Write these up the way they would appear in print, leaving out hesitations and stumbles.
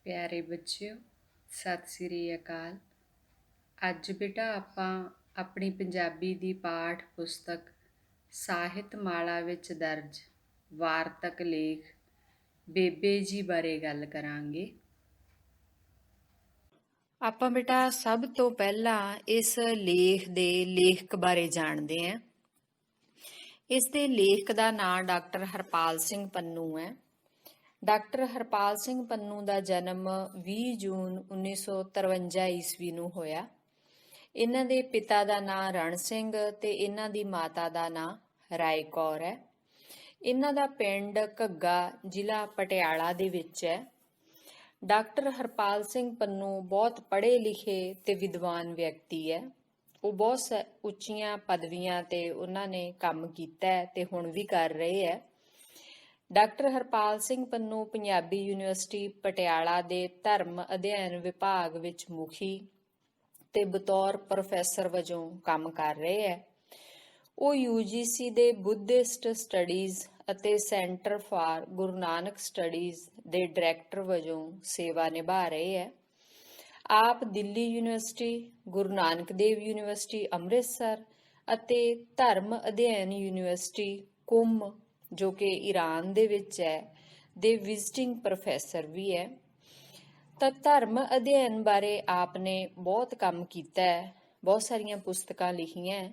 ਪਿਆਰੇ ਬੱਚਿਓ, ਸਤਿ ਸ੍ਰੀ ਅਕਾਲ। ਅੱਜ ਬੇਟਾ ਆਪਾਂ ਆਪਣੀ ਪੰਜਾਬੀ ਦੀ ਪਾਠ ਪੁਸਤਕ ਸਾਹਿਤ ਮਾਲਾ ਵਿੱਚ ਦਰਜ ਵਾਰਤਕ ਲੇਖ ਬੇਬੇ ਜੀ ਬਾਰੇ ਗੱਲ ਕਰਾਂਗੇ। ਆਪਾਂ ਬੇਟਾ ਸਭ ਤੋਂ ਪਹਿਲਾਂ ਇਸ ਲੇਖ ਦੇ ਲੇਖਕ ਬਾਰੇ ਜਾਣਦੇ ਹਾਂ। ਇਸ ਦੇ ਲੇਖਕ ਦਾ ਨਾਮ ਡਾਕਟਰ ਹਰਪਾਲ ਸਿੰਘ ਪੰਨੂ ਹੈ। ਡਾਕਟਰ ਹਰਪਾਲ ਸਿੰਘ ਪੰਨੂ ਦਾ ਜਨਮ 20 ਜੂਨ 1953 ਈਸਵੀ ਨੂੰ ਹੋਇਆ। ਇਹਨਾਂ ਦੇ ਪਿਤਾ ਦਾ ਨਾਂ ਰਣ ਸਿੰਘ ਤੇ ਇਹਨਾਂ ਦੀ ਮਾਤਾ ਦਾ ਨਾਂ ਰਾਏ ਕੌਰ ਹੈ। ਇਹਨਾਂ ਦਾ ਪਿੰਡ ਘੱਗਾ, ਜ਼ਿਲ੍ਹਾ ਪਟਿਆਲਾ ਦੇ ਵਿੱਚ ਹੈ। ਡਾਕਟਰ ਹਰਪਾਲ ਸਿੰਘ ਪੰਨੂ ਬਹੁਤ ਪੜ੍ਹੇ ਲਿਖੇ ਤੇ ਵਿਦਵਾਨ ਵਿਅਕਤੀ ਹੈ। ਉਹ ਬਹੁਤ ਉੱਚੀਆਂ ਪਦਵੀਆਂ ਤੇ ਉਹਨਾਂ ਨੇ ਕੰਮ ਕੀਤਾ ਹੈ ਤੇ ਹੁਣ ਵੀ ਕਰ ਰਹੇ ਹੈ। ਡਾਕਟਰ ਹਰਪਾਲ ਸਿੰਘ ਪੰਨੂ ਪੰਜਾਬੀ ਯੂਨੀਵਰਸਿਟੀ ਪਟਿਆਲਾ ਦੇ ਧਰਮ ਅਧਿਐਨ ਵਿਭਾਗ ਵਿੱਚ ਮੁਖੀ ਤੇ ਬਤੌਰ ਪ੍ਰੋਫੈਸਰ ਵਜੋਂ ਕੰਮ ਕਰ ਰਹੇ ਹੈ। ਉਹ UGC ਦੇ ਬੁੱਧਿਸਟ ਸਟੱਡੀਜ਼ ਅਤੇ centre for Guru Nanak studies ਦੇ ਡਾਇਰੈਕਟਰ ਵਜੋਂ ਸੇਵਾ ਨਿਭਾ ਰਹੇ ਹੈ। ਆਪ ਦਿੱਲੀ ਯੂਨੀਵਰਸਿਟੀ, ਗੁਰੂ ਨਾਨਕ ਦੇਵ ਯੂਨੀਵਰਸਿਟੀ ਅੰਮ੍ਰਿਤਸਰ ਅਤੇ ਧਰਮ ਅਧਿਐਨ ਯੂਨੀਵਰਸਿਟੀ ਕੁੰਭ, ਜੋ ਕਿ ਈਰਾਨ ਦੇ ਵਿੱਚ ਹੈ, ਦੇ ਵਿਜ਼ਿਟਿੰਗ ਪ੍ਰੋਫੈਸਰ ਵੀ ਹੈ। ਤਾਂ ਧਰਮ ਅਧਿਐਨ ਬਾਰੇ ਆਪ ਨੇ ਬਹੁਤ ਕੰਮ ਕੀਤਾ ਹੈ, ਬਹੁਤ ਸਾਰੀਆਂ ਪੁਸਤਕਾਂ ਲਿਖੀਆਂ,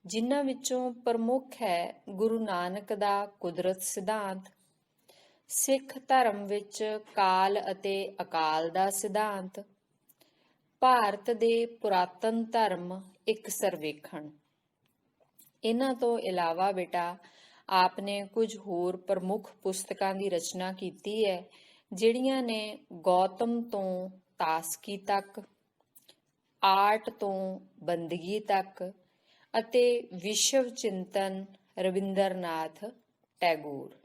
ਜਿਨ੍ਹਾਂ ਵਿੱਚੋਂ ਪ੍ਰਮੁੱਖ ਹੈ ਗੁਰੂ ਨਾਨਕ ਦਾ ਕੁਦਰਤ ਸਿਧਾਂਤ, ਸਿੱਖ ਧਰਮ ਵਿੱਚ ਕਾਲ ਅਤੇ ਅਕਾਲ ਦਾ ਸਿਧਾਂਤ, ਭਾਰਤ ਦੇ ਪੁਰਾਤਨ ਧਰਮ ਇੱਕ ਸਰਵੇਖਣ। ਇਹਨਾਂ ਤੋਂ ਇਲਾਵਾ ਬੇਟਾ ਆਪ ਨੇ ਕੁਝ ਹੋਰ ਪ੍ਰਮੁੱਖ ਪੁਸਤਕਾਂ ਦੀ ਰਚਨਾ ਕੀਤੀ ਹੈ, ਜਿਹੜੀਆਂ ਨੇ ਗੌਤਮ ਤੋਂ ਤਾਸਕੀ ਤੱਕ, ਆਰਟ ਤੋਂ ਬੰਦਗੀ ਤੱਕ ਅਤੇ ਵਿਸ਼ਵ ਚਿੰਤਨ ਰਵਿੰਦਰਨਾਥ ਟੈਗੋਰ।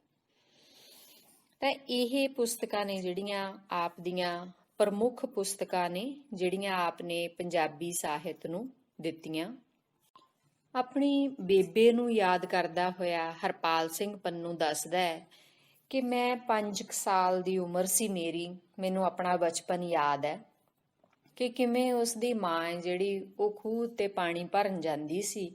ਤਾਂ ਇਹ ਪੁਸਤਕਾਂ ਨੇ ਜਿਹੜੀਆਂ ਆਪ ਦੀਆਂ ਪ੍ਰਮੁੱਖ ਪੁਸਤਕਾਂ ਨੇ, ਜਿਹੜੀਆਂ ਆਪ ਨੇ ਪੰਜਾਬੀ ਸਾਹਿਤ ਨੂੰ ਦਿੱਤੀਆਂ। ਆਪਣੀ ਬੇਬੇ ਨੂੰ ਯਾਦ ਕਰਦਾ ਹੋਇਆ ਹਰਪਾਲ ਸਿੰਘ ਪੰਨੂ ਦੱਸਦਾ ਹੈ ਕਿ ਮੈਂ 5 ਸਾਲ ਦੀ ਉਮਰ ਸੀ ਮੈਨੂੰ ਆਪਣਾ ਬਚਪਨ ਯਾਦ ਹੈ ਕਿ ਕਿਵੇਂ ਉਸ ਦੀ ਮਾਂ ਹੈ ਜਿਹੜੀ ਉਹ ਖੂਹ ਤੇ ਪਾਣੀ ਭਰਨ ਜਾਂਦੀ ਸੀ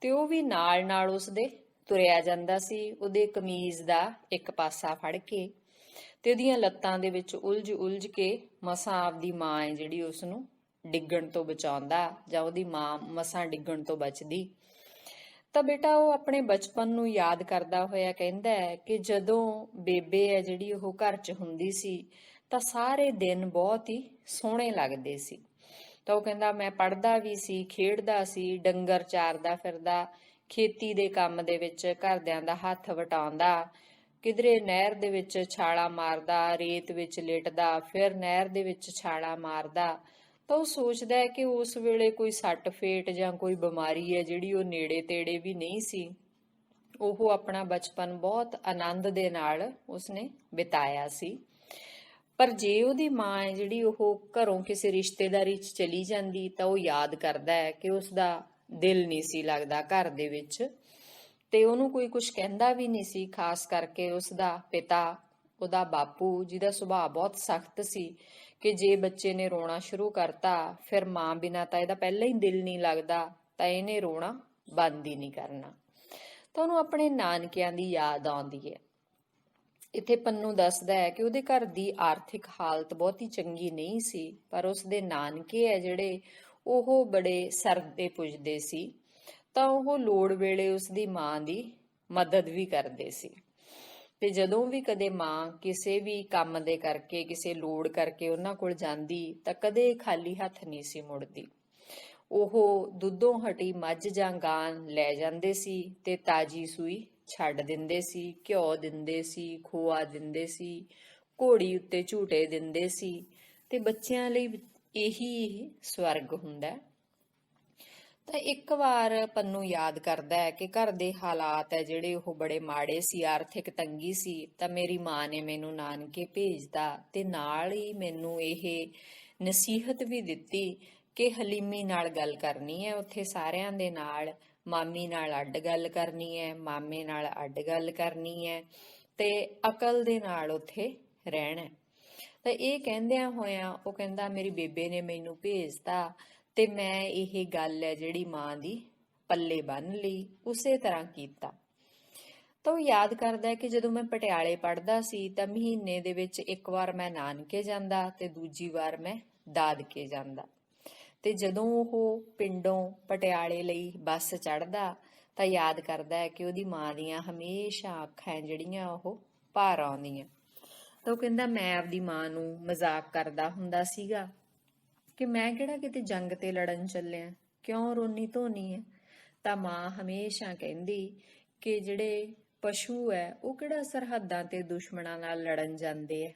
ਤੇ ਉਹ ਵੀ ਨਾਲ ਨਾਲ ਉਸਦੇ ਤੁਰਿਆ ਜਾਂਦਾ ਸੀ, ਉਹਦੇ ਕਮੀਜ਼ ਦਾ ਇੱਕ ਪਾਸਾ ਫੜ ਕੇ ਤੇ ਉਹਦੀਆਂ ਲੱਤਾਂ ਦੇ ਵਿੱਚ ਉਲਝ ਕੇ ਮਸਾਂ ਆਪਦੀ ਮਾਂ ਹੈ ਜਿਹੜੀ ਉਸਨੂੰ ਡਿੱਗਣ ਤੋਂ ਬਚਾਉਂਦਾ ਜਾਂ ਉਹਦੀ ਮਾਂ ਮਸਾਂ ਡਿੱਗਣ ਤੋਂ ਬਚਦੀ। ਤਾਂ ਬੇਟਾ ਉਹ ਆਪਣੇ ਬਚਪਨ ਨੂੰ ਯਾਦ ਕਰਦਾ ਹੋਇਆ ਕਹਿੰਦਾ ਹੈ ਕਿ ਜਦੋਂ ਬੇਬੇ ਹੈ ਜਿਹੜੀ ਉਹ ਘਰ 'ਚ ਹੁੰਦੀ ਸੀ ਤਾਂ ਸਾਰੇ ਦਿਨ ਬਹੁਤ ਹੀ ਸੋਹਣੇ ਲੱਗਦੇ ਸੀ। ਤਾਂ ਉਹ ਕਹਿੰਦਾ ਮੈਂ ਪੜ੍ਹਦਾ ਵੀ ਸੀ, ਖੇਡਦਾ ਸੀ, ਡੰਗਰ ਚਾਰਦਾ ਫਿਰਦਾ, ਖੇਤੀ ਦੇ ਕੰਮ ਦੇ ਵਿੱਚ ਘਰਦਿਆਂ ਦਾ ਹੱਥ ਵਟਾਉਂਦਾ, ਕਿਧਰੇ ਨਹਿਰ ਦੇ ਵਿੱਚ ਛਾਲਾ ਮਾਰਦਾ, ਰੇਤ ਵਿੱਚ ਲਿਟਦਾ, ਫਿਰ ਨਹਿਰ ਦੇ ਵਿੱਚ ਛਾਲਾ ਮਾਰਦਾ। ਤਾਂ ਉਹ ਸੋਚਦਾ ਹੈ ਕਿ ਉਸ ਵੇਲੇ ਕੋਈ ਸੱਟ ਫੇਟ ਜਾਂ ਕੋਈ ਬਿਮਾਰੀ ਹੈ ਜਿਹੜੀ ਉਹ ਨੇੜੇ ਤੇੜੇ ਵੀ ਨਹੀਂ ਸੀ। ਉਹ ਆਪਣਾ ਬਚਪਨ ਬਹੁਤ ਆਨੰਦ ਦੇ ਨਾਲ ਉਸਨੇ ਬਿਤਾਇਆ ਸੀ। ਪਰ ਜੇ ਉਹਦੀ ਮਾਂ ਹੈ ਜਿਹੜੀ ਉਹ ਘਰੋਂ ਕਿਸੇ ਰਿਸ਼ਤੇਦਾਰੀ 'ਚ ਚਲੀ ਜਾਂਦੀ ਤਾਂ ਉਹ ਯਾਦ ਕਰਦਾ ਹੈ ਕਿ ਉਸਦਾ ਦਿਲ ਨਹੀਂ ਸੀ ਲੱਗਦਾ ਘਰ ਦੇ ਵਿੱਚ ਤੇ ਉਹਨੂੰ ਕੋਈ ਕੁਝ ਕਹਿੰਦਾ ਵੀ ਨਹੀਂ ਸੀ। ਖਾਸ ਕਰਕੇ ਉਸਦਾ ਪਿਤਾ, ਉਹਦਾ ਬਾਪੂ, ਜਿਹਦਾ ਸੁਭਾਅ ਬਹੁਤ ਸਖਤ ਸੀ ਕਿ ਜੇ ਬੱਚੇ ਨੇ ਰੋਣਾ ਸ਼ੁਰੂ ਕਰਤਾ ਫਿਰ ਮਾਂ ਬਿਨਾਂ ਤਾਂ ਇਹਦਾ ਪਹਿਲਾਂ ਹੀ ਦਿਲ ਨਹੀਂ ਲੱਗਦਾ, ਤਾਂ ਇਹਨੇ ਰੋਣਾ ਬੰਦ ਹੀ ਨਹੀਂ ਕਰਨਾ। ਤਾਂ ਉਹਨੂੰ ਆਪਣੇ ਨਾਨਕਿਆਂ ਦੀ ਯਾਦ ਆਉਂਦੀ ਹੈ। ਇੱਥੇ ਪੰਨੂ ਦੱਸਦਾ ਹੈ ਕਿ ਉਹਦੇ ਘਰ ਦੀ ਆਰਥਿਕ ਹਾਲਤ ਬਹੁਤੀ ਚੰਗੀ ਨਹੀਂ ਸੀ, ਪਰ ਉਸਦੇ ਨਾਨਕੇ ਹੈ ਜਿਹੜੇ ਉਹ ਬੜੇ ਸਰਦੇ ਪੁੱਜਦੇ ਸੀ, ਤਾਂ ਉਹ ਲੋੜ ਵੇਲੇ ਉਸਦੀ ਮਾਂ ਦੀ ਮਦਦ ਵੀ ਕਰਦੇ ਸੀ। ਤੇ ਜਦੋਂ ਵੀ ਕਦੇ ਮਾਂ ਕਿਸੇ ਵੀ ਕੰਮ ਦੇ ਕਰਕੇ, ਕਿਸੇ ਲੋੜ ਕਰਕੇ ਉਹਨਾਂ ਕੋਲ ਜਾਂਦੀ ਤਾਂ ਕਦੇ ਖਾਲੀ ਹੱਥ ਨਹੀਂ ਸੀ ਮੁੜਦੀ। ਉਹ ਦੁੱਧੋਂ ਹਟੀ ਮੱਝ ਜਾਂ ਗਾਂ ਲੈ ਜਾਂਦੇ ਸੀ ਤੇ ਤਾਜੀ ਸੂਈ ਛੱਡ ਦਿੰਦੇ ਸੀ, ਘਿਓ ਦਿੰਦੇ ਸੀ, ਖੋਆ ਦਿੰਦੇ ਸੀ, ਘੋੜੀ ਉੱਤੇ ਝੂਟੇ ਦਿੰਦੇ ਸੀ ਤੇ ਬੱਚਿਆਂ ਲਈ ਇਹੀ ਸਵਰਗ ਹੁੰਦਾ। ਤਾਂ ਇੱਕ ਵਾਰ ਪੰਨੂ ਯਾਦ ਕਰਦਾ ਹੈ ਕਿ ਘਰ ਦੇ ਹਾਲਾਤ ਹੈ ਜਿਹੜੇ ਉਹ ਬੜੇ ਮਾੜੇ ਸੀ, ਆਰਥਿਕ ਤੰਗੀ ਸੀ, ਤਾਂ ਮੇਰੀ ਮਾਂ ਨੇ ਮੈਨੂੰ ਨਾਨਕੇ ਭੇਜਦਾ ਤੇ ਨਾਲ ਹੀ ਮੈਨੂੰ ਇਹ ਨਸੀਹਤ ਵੀ ਦਿੱਤੀ ਕਿ ਹਲੀਮੀ ਨਾਲ ਗੱਲ ਕਰਨੀ ਹੈ ਉੱਥੇ ਸਾਰਿਆਂ ਦੇ ਨਾਲ, ਮਾਮੀ ਨਾਲ ਅੱਡ ਗੱਲ ਕਰਨੀ ਹੈ, ਮਾਮੇ ਨਾਲ ਅੱਡ ਗੱਲ ਕਰਨੀ ਹੈ ਤੇ ਅਕਲ ਦੇ ਨਾਲ ਉੱਥੇ ਰਹਿਣਾ। ਤਾਂ ਇਹ ਕਹਿੰਦਿਆਂ ਹੋਇਆਂ ਉਹ ਕਹਿੰਦਾ ਮੇਰੀ ਬੇਬੇ ਨੇ ਮੈਨੂੰ ਭੇਜਤਾ ਤੇ ਮੈਂ ਇਹ ਗੱਲ ਹੈ ਜਿਹੜੀ ਮਾਂ ਦੀ ਪੱਲੇ ਬੰਨ੍ਹ ਲਈ, ਉਸੇ ਤਰ੍ਹਾਂ ਕੀਤਾ। ਤਾਂ ਉਹ ਯਾਦ ਕਰਦਾ ਕਿ ਜਦੋਂ ਮੈਂ ਪਟਿਆਲੇ ਪੜ੍ਹਦਾ ਸੀ ਤਾਂ ਮਹੀਨੇ ਦੇ ਵਿੱਚ ਇੱਕ ਵਾਰ ਮੈਂ ਨਾਨਕੇ ਜਾਂਦਾ ਤੇ ਦੂਜੀ ਵਾਰ ਮੈਂ ਦਾਦਕੇ ਜਾਂਦਾ। ਤੇ ਜਦੋਂ ਉਹ ਪਿੰਡੋਂ ਪਟਿਆਲੇ ਲਈ ਬੱਸ ਚੜ੍ਹਦਾ ਤਾਂ ਯਾਦ ਕਰਦਾ ਹੈ ਕਿ ਉਹਦੀ ਮਾਂ ਦੀਆਂ ਹਮੇਸ਼ਾ ਅੱਖਾਂ ਜਿਹੜੀਆਂ ਉਹ ਭਰ ਆਉਂਦੀਆਂ। ਤਾਂ ਉਹ ਕਹਿੰਦਾ ਮੈਂ ਆਪਦੀ ਮਾਂ ਨੂੰ ਮਜ਼ਾਕ ਕਰਦਾ ਹੁੰਦਾ ਸੀਗਾ ਕਿ ਮੈਂ ਕਿਹੜਾ ਕਿਤੇ ਜੰਗ ਤੇ ਲੜਨ ਚੱਲਿਆ, ਕਿਉਂ ਰੋਨੀ ਧੋਨੀ ਹੈ। ਤਾਂ ਮਾਂ ਹਮੇਸ਼ਾ ਕਹਿੰਦੀ ਕਿ ਜਿਹੜੇ ਪਸ਼ੂ ਹੈ ਉਹ ਕਿਹੜਾ ਸਰਹੱਦਾਂ ਤੇ ਦੁਸ਼ਮਣਾਂ ਨਾਲ ਲੜਨ ਜਾਂਦੇ ਐ।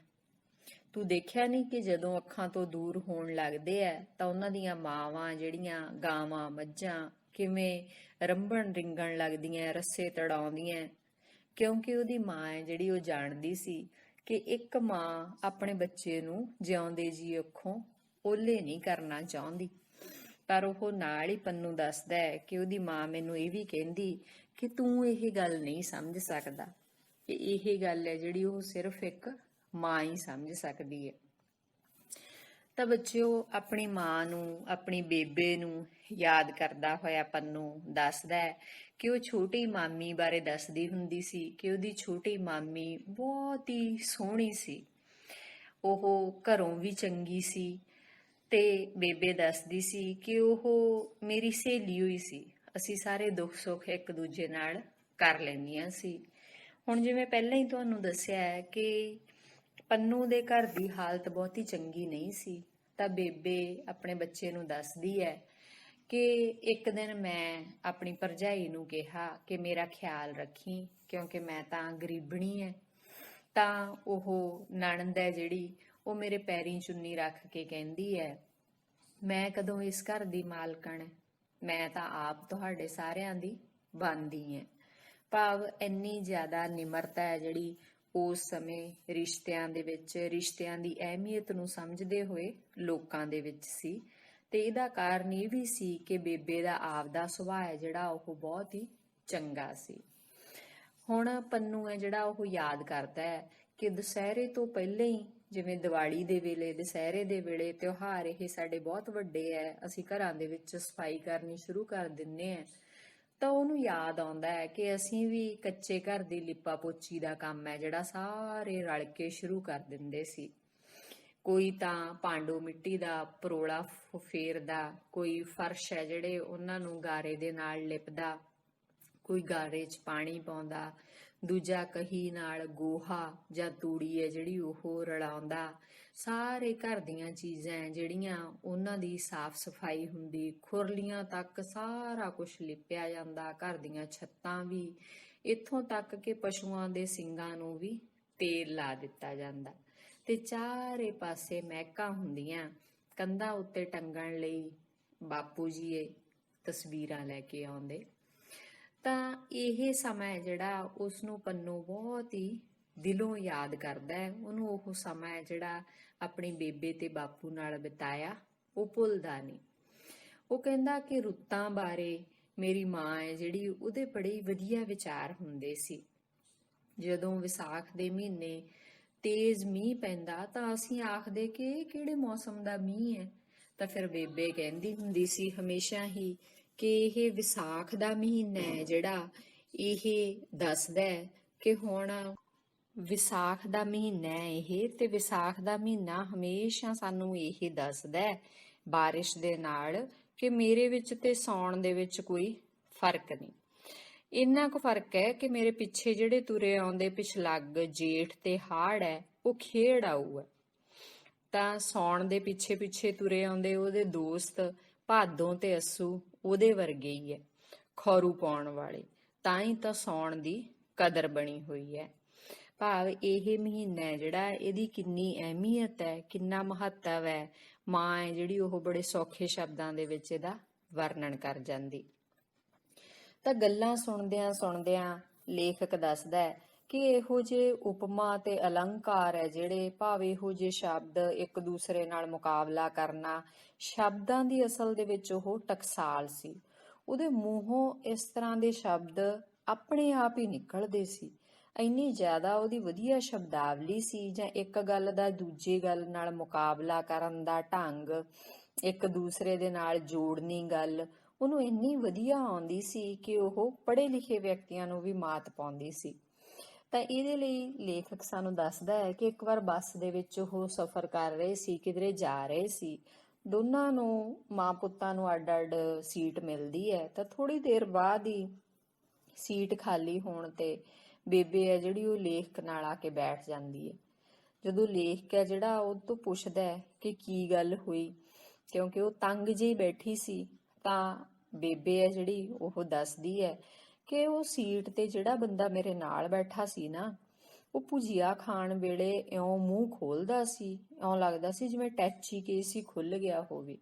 ਤੂੰ ਦੇਖਿਆ ਨਹੀਂ ਕਿ ਜਦੋਂ ਅੱਖਾਂ ਤੋਂ ਦੂਰ ਹੋਣ ਲੱਗਦੇ ਐ ਤਾਂ ਉਹਨਾਂ ਦੀਆਂ ਮਾਵਾਂ ਜਿਹੜੀਆਂ ਗਾਵਾਂ ਮੱਝਾਂ ਕਿਵੇਂ ਰੰਭਣ ਰਿੰਗਣ ਲੱਗਦੀਆਂ, ਰੱਸੇ ਤੜਾਉਂਦੀਆਂ, ਕਿਉਂਕਿ ਉਹਦੀ ਮਾਂ ਹੈ ਜਿਹੜੀ ਉਹ ਜਾਣਦੀ ਸੀ ਕਿ ਇੱਕ ਮਾਂ ਆਪਣੇ ਬੱਚੇ ਨੂੰ ਜਿਉਂਦੇ ਜੀ ਅੱਖੋਂ ਓਲੇ ਨਹੀਂ ਕਰਨਾ ਚਾਹੁੰਦੀ। ਪਰ ਉਹ ਨਾਲ ਹੀ ਪੰਨੂ ਦੱਸਦਾ ਹੈ ਕਿ ਉਹਦੀ ਮਾਂ ਮੈਨੂੰ ਇਹ ਵੀ ਕਹਿੰਦੀ ਕਿ ਤੂੰ ਇਹ ਗੱਲ ਨਹੀਂ ਸਮਝ ਸਕਦਾ, ਕਿ ਇਹ ਗੱਲ ਹੈ ਜਿਹੜੀ ਉਹ ਸਿਰਫ ਇੱਕ ਮਾਂ ਹੀ ਸਮਝ ਸਕਦੀ ਹੈ। ਤਾਂ ਬੱਚਿਓ, ਆਪਣੀ ਮਾਂ ਨੂੰ, ਆਪਣੀ ਬੇਬੇ ਨੂੰ ਯਾਦ ਕਰਦਾ ਹੋਇਆ ਪੰਨੂ ਦੱਸਦਾ ਹੈ ਕਿ ਉਹ ਛੋਟੀ ਮਾਮੀ ਬਾਰੇ ਦੱਸਦੀ ਹੁੰਦੀ ਸੀ ਕਿ ਉਹਦੀ ਛੋਟੀ ਮਾਮੀ ਬਹੁਤ ਹੀ ਸੋਹਣੀ ਸੀ, ਉਹ ਘਰੋਂ ਵੀ ਚੰਗੀ ਸੀ ਤੇ ਬੇਬੇ ਦੱਸਦੀ ਸੀ ਕਿ ਉਹ ਮੇਰੀ ਸਹੇਲੀ ਹੋਈ ਸੀ, ਅਸੀਂ ਸਾਰੇ ਦੁੱਖ ਸੁੱਖ ਇੱਕ ਦੂਜੇ ਨਾਲ ਕਰ ਲੈਂਦੀਆਂ ਸੀ। ਹੁਣ ਜਿਵੇਂ ਪਹਿਲਾਂ ਹੀ ਤੁਹਾਨੂੰ ਦੱਸਿਆ ਹੈ ਕਿ ਪੰਨੂ ਦੇ ਘਰ ਦੀ ਹਾਲਤ ਬਹੁਤੀ ਚੰਗੀ ਨਹੀਂ ਸੀ, ਤਾਂ ਬੇਬੇ ਆਪਣੇ ਬੱਚੇ ਨੂੰ ਦੱਸਦੀ ਹੈ ਕਿ ਇੱਕ ਦਿਨ ਮੈਂ ਆਪਣੀ ਭਰਜਾਈ ਨੂੰ ਕਿਹਾ ਕਿ ਮੇਰਾ ਖਿਆਲ ਰੱਖੀ ਕਿਉਂਕਿ ਮੈਂ ਤਾਂ ਗਰੀਬਣੀ ਹੈ। ਤਾਂ ਉਹ ਨਣਦ ਹੈ ਜਿਹੜੀ ਉਹ ਮੇਰੇ ਪੈਰੀਂ ਚੁੰਨੀ ਰੱਖ ਕੇ ਕਹਿੰਦੀ ਹੈ, ਮੈਂ ਕਦੋਂ ਇਸ ਘਰ ਦੀ ਮਾਲਕਣ, ਮੈਂ ਤਾਂ ਆਪ ਤੁਹਾਡੇ ਸਾਰਿਆਂ ਦੀ ਬਣਦੀ ਹੈ। ਭਾਵ ਇੰਨੀ ਜ਼ਿਆਦਾ ਨਿਮਰਤਾ ਹੈ ਜਿਹੜੀ ਉਸ ਸਮੇਂ ਰਿਸ਼ਤਿਆਂ ਦੇ ਵਿੱਚ, ਰਿਸ਼ਤਿਆਂ ਦੀ ਅਹਿਮੀਅਤ ਨੂੰ ਸਮਝਦੇ ਹੋਏ ਲੋਕਾਂ ਦੇ ਵਿੱਚ ਸੀ। ਤੇ ਇਹਦਾ ਕਾਰਨ ਇਹ ਵੀ ਸੀ ਕਿ ਬੇਬੇ ਦਾ ਆਪਦਾ ਸੁਭਾਅ ਹੈ ਜਿਹੜਾ ਉਹ ਬਹੁਤ ਹੀ ਚੰਗਾ ਸੀ। ਹੁਣ ਪੰਨੂ ਹੈ ਜਿਹੜਾ ਉਹ ਯਾਦ ਕਰਦਾ ਹੈ ਕਿ ਦੁਸਹਿਰੇ ਤੋਂ ਪਹਿਲਾਂ ਹੀ, ਜਿਵੇਂ ਦੀਵਾਲੀ ਦੇ ਵੇਲੇ, ਦੁਸਹਿਰੇ ਦੇ ਵੇਲੇ ਤਿਉਹਾਰ ਇਹ ਸਾਡੇ ਬਹੁਤ ਵੱਡੇ ਹੈ, ਅਸੀਂ ਘਰਾਂ ਦੇ ਵਿੱਚ ਸਫਾਈ ਕਰਨੀ ਸ਼ੁਰੂ ਕਰ ਦਿੰਦੇ ਹਾਂ, ਤਾਂ ਉਹਨੂੰ ਯਾਦ ਆਉਂਦਾ ਹੈ ਕਿ ਅਸੀਂ ਵੀ ਕੱਚੇ ਘਰ ਦੀ ਲਿਪਾ ਪੋਚੀ ਦਾ ਕੰਮ ਹੈ ਜਿਹੜਾ ਸਾਰੇ ਰਲ ਕੇ ਸ਼ੁਰੂ ਕਰ ਦਿੰਦੇ ਸੀ। ਕੋਈ ਤਾਂ ਪਾਂਡੂ ਮਿੱਟੀ ਦਾ ਪਰੋਲਾ ਫੇਰਦਾ, ਕੋਈ ਫਰਸ਼ ਹੈ ਜਿਹੜੇ ਉਹਨਾਂ ਨੂੰ ਗਾਰੇ ਦੇ ਨਾਲ ਲਿਪਦਾ, ਕੋਈ ਗਾਰੇ 'ਚ ਪਾਣੀ ਪਾਉਂਦਾ, ਦੂਜਾ ਕਹੀ ਨਾਲ ਗੋਹਾ ਜਾਂ ਤੂੜੀ ਹੈ ਜਿਹੜੀ ਉਹ ਰਲਾਉਂਦਾ। ਸਾਰੇ ਘਰ ਦੀਆਂ ਚੀਜ਼ਾਂ ਜਿਹੜੀਆਂ ਉਹਨਾਂ ਦੀ ਸਾਫ਼ ਸਫਾਈ ਹੁੰਦੀ, ਖੁਰਲੀਆਂ ਤੱਕ ਸਾਰਾ ਕੁਝ ਲਿਪਿਆ ਜਾਂਦਾ, ਘਰ ਦੀਆਂ ਛੱਤਾਂ ਵੀ, ਇੱਥੋਂ ਤੱਕ ਕਿ ਪਸ਼ੂਆਂ ਦੇ ਸਿੰਗਾਂ ਨੂੰ ਵੀ ਤੇਲ ਲਾ ਦਿੱਤਾ ਜਾਂਦਾ। ਤੇ ਚਾਰੇ ਪਾਸੇ ਮਹਿਕਾਂ ਹੁੰਦੀਆਂ, ਕੰਧਾਂ ਉੱਤੇ ਟੰਗਣ ਲਈ ਬਾਪੂ ਜੀ ਇਹ ਤਸਵੀਰਾਂ ਲੈ ਕੇ ਆਉਂਦੇ। ਤਾਂ ਇਹ ਸਮਾਂ ਜਿਹੜਾ ਉਸ ਨੂੰ ਪੰਨੂ ਬਹੁਤ ਹੀ ਦਿਲੋਂ ਯਾਦ ਕਰਦਾ ਹੈ। ਉਹਨੂੰ ਉਹ ਸਮਾਂ ਜਿਹੜਾ ਆਪਣੀ ਬੇਬੇ ਤੇ ਬਾਪੂ ਨਾਲ ਬਿਤਾਇਆ ਉਹ ਭੁੱਲਦਾ ਨਹੀਂ। ਉਹ ਕਹਿੰਦਾ ਕਿ ਰੁੱਤਾਂ ਬਾਰੇ ਮੇਰੀ ਮਾਂ ਹੈ ਜਿਹੜੀ ਉਹਦੇ ਬੜੇ ਵਧੀਆ ਵਿਚਾਰ ਹੁੰਦੇ ਸੀ। ਜਦੋਂ ਵਿਸਾਖ ਦੇ ਮਹੀਨੇ ਤੇਜ਼ ਮੀਂਹ ਪੈਂਦਾ ਤਾਂ ਅਸੀਂ ਆਖਦੇ ਕਿ ਇਹ ਕਿਹੜੇ ਮੌਸਮ ਦਾ ਮੀਂਹ ਹੈ, ਤਾਂ ਫਿਰ ਬੇਬੇ ਕਹਿੰਦੀ ਹੁੰਦੀ ਸੀ ਹਮੇਸ਼ਾ ਹੀ ਕਿ ਇਹ ਵਿਸਾਖ ਦਾ ਮਹੀਨਾ ਹੈ ਜਿਹੜਾ ਇਹ ਦੱਸਦਾ ਹੈ ਕਿ ਹੁਣ ਵਿਸਾਖ ਦਾ ਮਹੀਨਾ ਹੈ ਇਹ, ਤੇ ਵਿਸਾਖ ਦਾ ਮਹੀਨਾ ਹਮੇਸ਼ਾ ਸਾਨੂੰ ਇਹ ਦੱਸਦਾ ਹੈ ਬਾਰਿਸ਼ ਦੇ ਨਾਲ ਕਿ ਮੇਰੇ ਵਿੱਚ ਤੇ ਸਾਉਣ ਦੇ ਵਿੱਚ ਕੋਈ ਫਰਕ ਨਹੀਂ। ਇੰਨਾ ਕੁ ਫਰਕ ਹੈ ਕਿ ਮੇਰੇ ਪਿੱਛੇ ਜਿਹੜੇ ਤੁਰੇ ਆਉਂਦੇ ਪਿਛਲੱਗ, ਜੇਠ ਤੇ ਹਾੜ ਹੈ ਉਹ ਖੇੜ ਆਊ ਹੈ, ਤਾਂ ਸਾਉਣ ਦੇ ਪਿੱਛੇ ਪਿੱਛੇ ਤੁਰੇ ਆਉਂਦੇ ਉਹਦੇ ਦੋਸਤ ਭਾਦੋਂ ਤੇ ਅੱਸੂ ਉਹਦੇ ਵਰਗੇ ਹੀ ਹੈ, ਖੌਰੂ ਪਾਉਣ ਵਾਲੇ। ਤਾਂ ਹੀ ਤਾਂ ਸਾਉਣ ਦੀ ਕਦਰ ਬਣੀ ਹੋਈ ਹੈ। ਭਾਵ ਇਹ ਮਹੀਨਾ ਹੈ ਜਿਹੜਾ ਇਹਦੀ ਕਿੰਨੀ ਅਹਿਮੀਅਤ ਹੈ, ਕਿੰਨਾ ਮਹੱਤਵ ਹੈ, ਮਾਂ ਹੈ ਜਿਹੜੀ ਉਹ ਬੜੇ ਸੌਖੇ ਸ਼ਬਦਾਂ ਦੇ ਵਿੱਚ ਇਹਦਾ ਵਰਣਨ ਕਰ ਜਾਂਦੀ। ਤਾਂ ਗੱਲਾਂ ਸੁਣਦਿਆਂ ਸੁਣਦਿਆਂ ਲੇਖਕ ਦੱਸਦਾ ਹੈ ਕਿ ਇਹੋ ਜਿਹੇ ਉਪਮਾ ਤੇ ਅਲੰਕਾਰ ਹੈ ਜਿਹੜੇ, ਭਾਵੇਂ ਇਹੋ ਜਿਹੇ ਸ਼ਬਦ ਇੱਕ ਦੂਸਰੇ ਨਾਲ ਮੁਕਾਬਲਾ ਕਰਨਾ, ਸ਼ਬਦਾਂ ਦੀ ਅਸਲ ਦੇ ਵਿੱਚ ਉਹ ਟਕਸਾਲ ਸੀ। ਉਹਦੇ ਮੂੰਹੋਂ ਇਸ ਤਰ੍ਹਾਂ ਦੇ ਸ਼ਬਦ ਆਪਣੇ ਆਪ ਹੀ ਨਿਕਲਦੇ ਸੀ। ਇੰਨੀ ਜ਼ਿਆਦਾ ਉਹਦੀ ਵਧੀਆ ਸ਼ਬਦਾਵਲੀ ਸੀ, ਜਾਂ ਇੱਕ ਗੱਲ ਦਾ ਦੂਜੀ ਗੱਲ ਨਾਲ ਮੁਕਾਬਲਾ ਕਰਨ ਦਾ ਢੰਗ, ਇੱਕ ਦੂਸਰੇ ਦੇ ਨਾਲ ਜੋੜਨੀ ਗੱਲ ਉਹਨੂੰ ਇੰਨੀ ਵਧੀਆ ਆਉਂਦੀ ਸੀ ਕਿ ਉਹ ਪੜ੍ਹੇ ਲਿਖੇ ਵਿਅਕਤੀਆਂ ਨੂੰ ਵੀ ਮਾਤ ਪਾਉਂਦੀ ਸੀ। ਤਾਂ ਇਹਦੇ ਲਈ ਲੇਖਕ ਸਾਨੂੰ ਦੱਸਦਾ ਹੈ ਕਿ ਇੱਕ ਵਾਰ ਬੱਸ ਦੇ ਵਿੱਚ ਉਹ ਸਫ਼ਰ ਕਰ ਰਹੇ ਸੀ, ਕਿਧਰੇ ਜਾ ਰਹੇ ਸੀ। ਦੋਨਾਂ ਨੂੰ, ਮਾਂ ਪੁੱਤਾਂ ਨੂੰ ਅੱਡ-ਅੱਡ ਸੀਟ ਮਿਲਦੀ ਹੈ। ਤਾਂ ਥੋੜੀ ਦੇਰ ਬਾਅਦ ਹੀ ਸੀਟ ਖਾਲੀ ਹੋਣ ਤੇ ਬੇਬੇ ਹੈ ਜਿਹੜੀ ਉਹ ਲੇਖਕ ਨਾਲ ਆ ਕੇ ਬੈਠ ਜਾਂਦੀ ਹੈ। ਜਦੋਂ ਲੇਖਕ ਹੈ ਜਿਹੜਾ ਉਹ ਤੋਂ ਪੁੱਛਦਾ ਹੈ ਕਿ ਕੀ ਗੱਲ ਹੋਈ, ਕਿਉਂਕਿ ਉਹ ਤੰਗ ਜਿਹੀ ਬੈਠੀ ਸੀ, ਤਾਂ ਬੇਬੇ ਹੈ ਜਿਹੜੀ ਉਹ ਦੱਸਦੀ ਹੈ ਕਿ ਉਹ ਸੀਟ ਤੇ ਜਿਹੜਾ ਬੰਦਾ ਮੇਰੇ ਨਾਲ ਬੈਠਾ ਸੀ ਨਾ, ਉਹ ਭੁਜੀਆ ਖਾਣ ਵੇਲੇ ਇਉਂ ਮੂੰਹ ਖੋਲਦਾ ਸੀ, ਇਉਂ ਲੱਗਦਾ ਸੀ ਜਿਵੇਂ ਟੈਚੀ ਕੇਸ ਹੀ ਖੁੱਲ ਗਿਆ ਹੋਵੇ।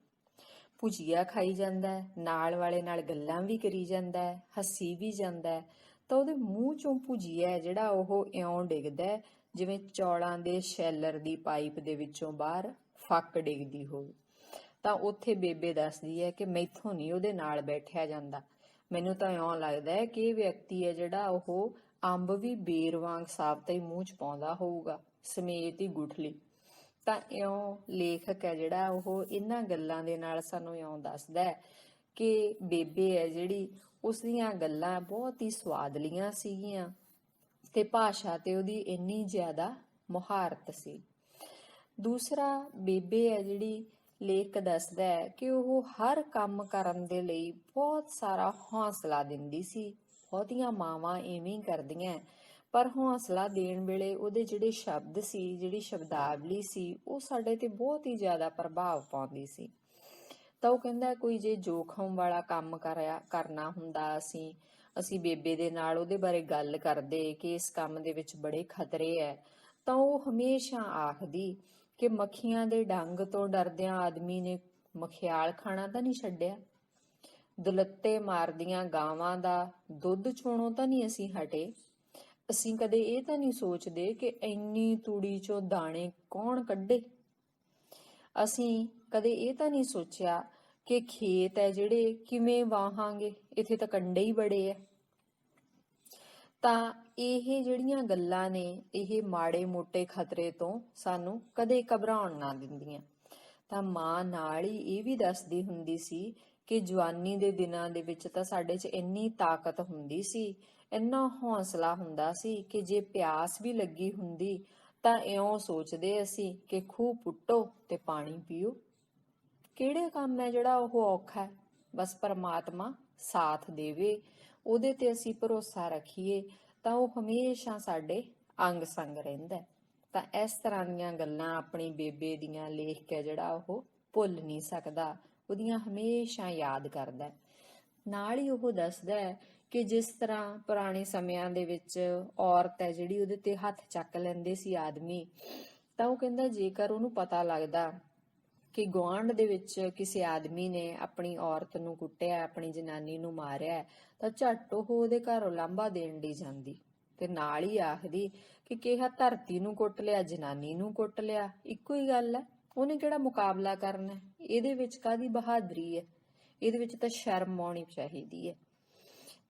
ਭੁਜੀਆ ਖਾਈ ਜਾਂਦਾ ਹੈ, ਨਾਲ ਵਾਲੇ ਨਾਲ ਗੱਲਾਂ ਵੀ ਕਰੀ ਜਾਂਦਾ ਹੈ, ਹੱਸੀ ਵੀ ਜਾਂਦਾ ਹੈ। ਤਾਂ ਉਹਦੇ ਮੂੰਹ ਚੋਂ ਭੁਜੀਆ ਜਿਹੜਾ ਉਹ ਇਉਂ ਡਿੱਗਦਾ ਹੈ ਜਿਵੇਂ ਚੌਲਾਂ ਦੇ ਸ਼ੈਲਰ ਦੀ ਪਾਈਪ ਦੇ ਵਿੱਚੋਂ ਬਾਹਰ ਫੱਕ ਡਿੱਗਦੀ ਹੋਵੇ। ਤਾਂ ਉੱਥੇ ਬੇਬੇ ਦੱਸਦੀ ਹੈ ਕਿ ਮੈਥੋਂ ਨਹੀਂ ਉਹਦੇ ਨਾਲ ਬੈਠਿਆ ਜਾਂਦਾ, ਮੈਨੂੰ ਤਾਂ ਇਉਂ ਲੱਗਦਾ ਹੈ ਕਿ ਇਹ ਵਿਅਕਤੀ ਹੈ ਜਿਹੜਾ ਉਹ ਅੰਬ ਵੀ ਬੇਰ ਵਾਂਗ ਸਾਬਤਾ ਹੀ ਮੂੰਹ ਚ ਪਾਉਂਦਾ ਹੋਊਗਾ, ਸਮੇਤ ਹੀ ਗੁਠਲੀ। ਤਾਂ ਇਉਂ ਲੇਖਕ ਹੈ ਜਿਹੜਾ ਉਹ ਇਹਨਾਂ ਗੱਲਾਂ ਦੇ ਨਾਲ ਸਾਨੂੰ ਇਉਂ ਦੱਸਦਾ ਹੈ ਕਿ ਬੇਬੇ ਹੈ ਜਿਹੜੀ, ਉਸ ਦੀਆਂ ਗੱਲਾਂ ਬਹੁਤ ਹੀ ਸਵਾਦਲੀਆਂ ਸੀਗੀਆਂ ਤੇ ਭਾਸ਼ਾ ਤੇ ਉਹਦੀ ਇੰਨੀ ਜ਼ਿਆਦਾ ਮੁਹਾਰਤ ਸੀ। ਦੂਸਰਾ, ਬੇਬੇ ਹੈ ਜਿਹੜੀ, ਲੇਖਕ ਦੱਸਦਾ ਹੈ ਕਿ ਉਹ ਹਰ ਕੰਮ ਕਰਨ ਦੇ ਲਈ ਬਹੁਤ ਸਾਰਾ ਹੌਸਲਾ ਦਿੰਦੀ ਸੀ। ਬਹੁਤੀਆਂ ਮਾਵਾਂ ਐਵੇਂ ਹੀ ਕਰਦੀਆਂ, ਪਰ ਹੌਸਲਾ ਦੇਣ ਵੇਲੇ ਉਹਦੇ ਜਿਹੜੇ ਸ਼ਬਦ ਸੀ, ਜਿਹੜੀ ਸ਼ਬਦਾਵਲੀ ਸੀ, ਉਹ ਸਾਡੇ ਤੇ ਬਹੁਤ ਹੀ ਜ਼ਿਆਦਾ ਪ੍ਰਭਾਵ ਪਾਉਂਦੀ ਸੀ। ਤਾਂ ਉਹ ਕਹਿੰਦਾ ਕੋਈ ਜੇ ਜੋਖਮ ਵਾਲਾ ਕੰਮ ਕਰਨਾ ਹੁੰਦਾ, ਅਸੀਂ ਬੇਬੇ ਦੇ ਨਾਲ ਉਹਦੇ ਬਾਰੇ ਗੱਲ ਕਰਦੇ ਕਿ ਇਸ ਕੰਮ ਦੇ ਵਿੱਚ ਬੜੇ ਖਤਰੇ ਹੈ, ਤਾਂ ਉਹ ਹਮੇਸ਼ਾ ਆਖਦੀ ਕਿ ਮੱਖੀਆਂ ਦੇ ਡੰਗ ਤੋਂ ਡਰਦਿਆਂ ਆਦਮੀ ਨੇ ਮਖਿਆਲ ਖਾਣਾ ਤਾਂ ਨਹੀਂ ਛੱਡਿਆ, ਦੁਲੱਤੇ ਮਾਰਦੀਆਂ ਗਾਵਾਂ ਦਾ ਦੁੱਧ ਚੋਣੋਂ ਤਾਂ ਨਹੀਂ ਅਸੀਂ ਹਟੇ, ਅਸੀਂ ਕਦੇ ਇਹ ਤਾਂ ਨਹੀਂ ਸੋਚਦੇ ਕਿ ਇੰਨੀ ਤੂੜੀ ਚੋਂ ਦਾਣੇ ਕੌਣ ਕੱਢੇ, ਅਸੀਂ ਕਦੇ ਇਹ ਤਾਂ ਨਹੀਂ ਸੋਚਿਆ ਕਿ ਖੇਤ ਹੈ ਜਿਹੜੇ ਕਿਵੇਂ ਵਾਹਾਂਗੇ, ਇੱਥੇ ਤਾਂ ਕੰਡੇ ਹੀ ਬੜੇ ਐ। ਤਾਂ ਇਹ ਜਿਹੜੀਆਂ ਗੱਲਾਂ ਨੇ, ਇਹ ਮਾੜੇ ਮੋਟੇ ਖਤਰੇ ਤੋਂ ਸਾਨੂੰ ਕਦੇ ਘਬਰਾਉਣ ਨਾ ਦਿੰਦੀਆਂ। ਤਾਂ ਮਾਂ ਨਾਲ ਹੀ ਇਹ ਵੀ ਦੱਸਦੀ ਹੁੰਦੀ ਸੀ ਕਿ ਜਵਾਨੀ ਦੇ ਦਿਨਾਂ ਦੇ ਵਿੱਚ ਤਾਂ ਸਾਡੇ 'ਚ ਇੰਨੀ ਤਾਕਤ ਹੁੰਦੀ ਸੀ, ਇੰਨਾ ਹੌਸਲਾ ਹੁੰਦਾ ਸੀ ਕਿ ਜੇ ਪਿਆਸ ਵੀ ਲੱਗੀ ਹੁੰਦੀ ਤਾਂ ਇਉਂ ਸੋਚਦੇ ਅਸੀਂ ਕਿ ਖੂਹ ਪੁੱਟੋ ਤੇ ਪਾਣੀ ਪੀਓ। ਕਿਹੜੇ ਕੰਮ ਹੈ ਜਿਹੜਾ ਉਹ ਔਖਾ ਹੈ, ਬਸ ਪਰਮਾਤਮਾ ਸਾਥ ਦੇਵੇ, ਉਹਦੇ ਤੇ ਅਸੀਂ ਭਰੋਸਾ ਰੱਖੀਏ ਤਾਂ ਉਹ ਹਮੇਸ਼ਾ ਸਾਡੇ ਅੰਗ ਸੰਗ ਰਹਿੰਦਾ। ਤਾਂ ਇਸ ਤਰ੍ਹਾਂ ਦੀਆਂ ਗੱਲਾਂ ਆਪਣੀ ਬੇਬੇ ਦੀਆਂ ਲੇਖਕ ਹੈ ਜਿਹੜਾ ਉਹ ਭੁੱਲ ਨਹੀਂ ਸਕਦਾ, ਉਹਦੀਆਂ ਹਮੇਸ਼ਾ ਯਾਦ ਕਰਦਾ। ਨਾਲ ਹੀ ਉਹ ਦੱਸਦਾ ਹੈ ਕਿ ਜਿਸ ਤਰ੍ਹਾਂ ਪੁਰਾਣੇ ਸਮਿਆਂ ਦੇ ਵਿੱਚ ਔਰਤ ਹੈ ਜਿਹੜੀ ਉਹਦੇ ਤੇ ਹੱਥ ਚੱਕ ਲੈਂਦੇ ਸੀ ਆਦਮੀ, ਤਾਂ ਉਹ ਕਹਿੰਦਾ ਜੇਕਰ ਉਹਨੂੰ ਪਤਾ ਲੱਗਦਾ ਕਿ ਗੁਆਂਢ ਦੇ ਵਿੱਚ ਕਿਸੇ ਆਦਮੀ ਨੇ ਆਪਣੀ ਔਰਤ ਨੂੰ ਕੁੱਟਿਆ, ਆਪਣੀ ਜਨਾਨੀ ਨੂੰ ਮਾਰਿਆ, ਤਾਂ ਝੱਟ ਉਹ ਉਹਦੇ ਘਰੋਂ ਲਾਂਭਾ ਦੇਣ ਲਈ ਜਾਂਦੀ ਤੇ ਨਾਲ ਹੀ ਆਖਦੀ ਕਿ ਕਿਹਾ ਧਰਤੀ ਨੂੰ ਕੁੱਟ ਲਿਆ, ਜਨਾਨੀ ਨੂੰ ਕੁੱਟ ਲਿਆ, ਇੱਕੋ ਹੀ ਗੱਲ ਹੈ, ਉਹਨੇ ਕਿਹੜਾ ਮੁਕਾਬਲਾ ਕਰਨਾ, ਇਹਦੇ ਵਿੱਚ ਕਾਹਦੀ ਬਹਾਦਰੀ ਹੈ, ਇਹਦੇ ਵਿੱਚ ਤਾਂ ਸ਼ਰਮ ਆਉਣੀ ਚਾਹੀਦੀ ਹੈ।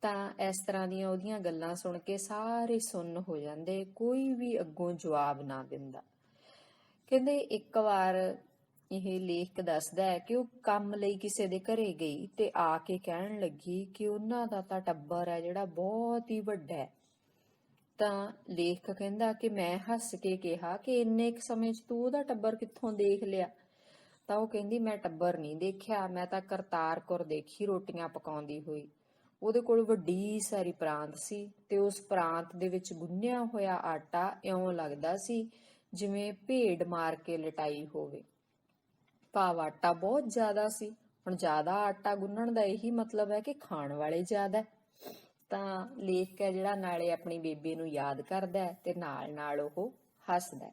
ਤਾਂ ਇਸ ਤਰ੍ਹਾਂ ਦੀਆਂ ਉਹਦੀਆਂ ਗੱਲਾਂ ਸੁਣ ਕੇ ਸਾਰੇ ਸੁੰਨ ਹੋ ਜਾਂਦੇ, ਕੋਈ ਵੀ ਅੱਗੋਂ ਜਵਾਬ ਨਾ ਦਿੰਦਾ। ਕਹਿੰਦੇ ਇੱਕ ਵਾਰ ਇਹ ਲੇਖਕ ਦੱਸਦਾ ਹੈ ਕਿ ਉਹ ਕੰਮ ਲਈ ਕਿਸੇ ਦੇ ਘਰੇ ਗਈ ਤੇ ਆ ਕੇ ਕਹਿਣ ਲੱਗੀ ਕਿ ਉਹਨਾਂ ਦਾ ਤਾਂ ਟੱਬਰ ਹੈ ਜਿਹੜਾ ਬਹੁਤ ਹੀ ਵੱਡਾ ਹੈ। ਤਾਂ ਲੇਖਕ ਕਹਿੰਦਾ ਕਿ ਮੈਂ ਹੱਸ ਕੇ ਕਿਹਾ ਕਿ ਇੰਨੇ ਕੁ ਸਮੇਂ 'ਚ ਤੂੰ ਉਹਦਾ ਟੱਬਰ ਕਿੱਥੋਂ ਦੇਖ ਲਿਆ? ਤਾਂ ਉਹ ਕਹਿੰਦੀ ਮੈਂ ਟੱਬਰ ਨਹੀਂ ਦੇਖਿਆ, ਮੈਂ ਤਾਂ ਕਰਤਾਰ ਕੌਰ ਦੇਖੀ ਰੋਟੀਆਂ ਪਕਾਉਂਦੀ ਹੋਈ। ਉਹਦੇ ਕੋਲ ਵੱਡੀ ਸਾਰੀ ਪ੍ਰਾਂਤ ਸੀ ਤੇ ਉਸ ਪ੍ਰਾਂਤ ਦੇ ਵਿੱਚ ਗੁੰਨਿਆ ਹੋਇਆ ਆਟਾ ਇਉਂ ਲੱਗਦਾ ਸੀ ਜਿਵੇਂ ਭੇਡ ਮਾਰ ਕੇ ਲਟਾਈ ਹੋਵੇ। ਭਾਵ ਆਟਾ ਬਹੁਤ ਜ਼ਿਆਦਾ ਸੀ। ਹੁਣ ਜ਼ਿਆਦਾ ਆਟਾ ਗੁੰਨਣ ਦਾ ਇਹੀ ਮਤਲਬ ਹੈ ਕਿ ਖਾਣ ਵਾਲੇ ਜ਼ਿਆਦਾ। ਤਾਂ ਲੇਖਕ ਹੈ ਜਿਹੜਾ ਨਾਲੇ ਆਪਣੀ ਬੇਬੇ ਨੂੰ ਯਾਦ ਕਰਦਾ ਤੇ ਨਾਲ ਉਹ ਹੱਸਦਾ।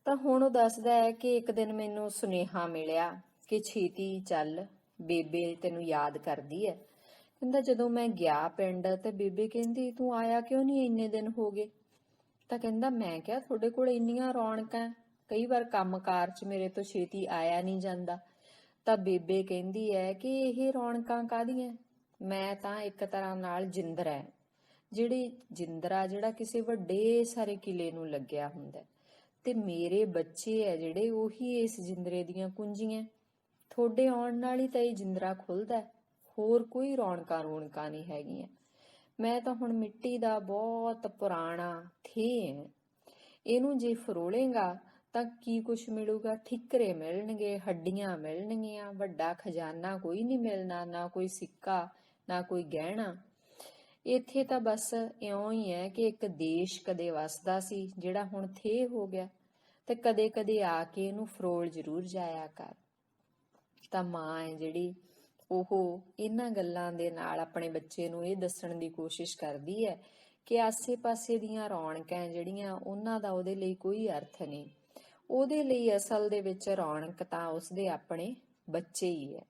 ਤਾਂ ਹੁਣ ਉਹ ਦੱਸਦਾ ਹੈ ਕਿ ਇੱਕ ਦਿਨ ਮੈਨੂੰ ਸੁਨੇਹਾ ਮਿਲਿਆ ਕਿ ਛੇਤੀ ਚੱਲ, ਬੇਬੇ ਤੈਨੂੰ ਯਾਦ ਕਰਦੀ ਹੈ। ਕਹਿੰਦਾ ਜਦੋਂ ਮੈਂ ਗਿਆ ਪਿੰਡ ਤੇ ਬੇਬੇ ਕਹਿੰਦੀ ਤੂੰ ਆਇਆ ਕਿਉਂ ਨਹੀਂ, ਇੰਨੇ ਦਿਨ ਹੋ ਗਏ। ਤਾਂ ਕਹਿੰਦਾ ਮੈਂ ਕਿਹਾ ਤੁਹਾਡੇ ਕੋਲ ਇੰਨੀਆਂ ਰੌਣਕਾਂ, ਕਈ ਵਾਰ ਕੰਮਕਾਰ 'ਚ ਮੇਰੇ ਤੋਂ ਛੇਤੀ ਆਇਆ ਨਹੀਂ ਜਾਂਦਾ। ਤਾਂ ਬੇਬੇ ਕਹਿੰਦੀ ਹੈ ਕਿ ਇਹ ਰੌਣਕਾਂ ਕਾਹਦੀਆਂ, ਮੈਂ ਤਾਂ ਇੱਕ ਤਰ੍ਹਾਂ ਨਾਲ ਜਿੰਦਰ ਹੈ, ਜਿਹੜੀ ਜਿੰਦਰਾ ਜਿਹੜਾ ਕਿਸੇ ਵੱਡੇ ਸਾਰੇ ਕਿਲੇ ਨੂੰ ਲੱਗਿਆ ਹੁੰਦਾ, ਤੇ ਮੇਰੇ ਬੱਚੇ ਹੈ ਜਿਹੜੇ ਉਹੀ ਇਸ ਜਿੰਦਰੇ ਦੀਆਂ ਕੁੰਜੀਆਂ। ਤੁਹਾਡੇ ਆਉਣ ਨਾਲ ਹੀ ਤਾਂ ਇਹ ਜਿੰਦਰਾ ਖੁੱਲਦਾ, ਹੋਰ ਕੋਈ ਰੌਣਕਾਂ ਰੌਣਕਾਂ ਨਹੀਂ ਹੈਗੀਆਂ। ਮੈਂ ਤਾਂ ਹੁਣ ਮਿੱਟੀ ਦਾ ਬਹੁਤ ਪੁਰਾਣਾ ਥੇ ਹੈ, ਇਹਨੂੰ ਜੇ ਫਰੋਲੇਗਾ ਤਾਂ ਕੀ ਕੁਛ ਮਿਲੂਗਾ? ਠਿਕਰੇ ਮਿਲਣਗੇ, ਹੱਡੀਆਂ ਮਿਲਣਗੀਆਂ, ਵੱਡਾ ਖਜ਼ਾਨਾ ਕੋਈ ਨਹੀਂ ਮਿਲਣਾ, ਨਾ ਕੋਈ ਸਿੱਕਾ, ਨਾ ਕੋਈ ਗਹਿਣਾ। ਇੱਥੇ ਤਾਂ ਬਸ ਇਉਂ ਹੀ ਹੈ ਕਿ ਇੱਕ ਦੇਸ਼ ਕਦੇ ਵਸਦਾ ਸੀ ਜਿਹੜਾ ਹੁਣ ਥੇ ਹੋ ਗਿਆ, ਤੇ ਕਦੇ ਕਦੇ ਆ ਕੇ ਇਹਨੂੰ ਫਰੋਲ ਜ਼ਰੂਰ ਜਾਇਆ ਕਰ। ਤਾਂ ਮਾਂ ਹੈ ਜਿਹੜੀ ਉਹ ਇਹਨਾਂ ਗੱਲਾਂ ਦੇ ਨਾਲ ਆਪਣੇ ਬੱਚੇ ਨੂੰ ਇਹ ਦੱਸਣ ਦੀ ਕੋਸ਼ਿਸ਼ ਕਰਦੀ ਹੈ ਕਿ ਆਸੇ-ਪਾਸੇ ਦੀਆਂ ਰੌਣਕਾਂ ਜਿਹੜੀਆਂ ਉਹਨਾਂ ਦਾ ਉਹਦੇ ਲਈ ਕੋਈ ਅਰਥ ਨਹੀਂ। ਉਹਦੇ ਲਈ ਅਸਲ ਦੇ ਵਿੱਚ ਰੌਣਕ ਤਾਂ ਉਸਦੇ ਆਪਣੇ ਬੱਚੇ ਹੀ ਹੈ,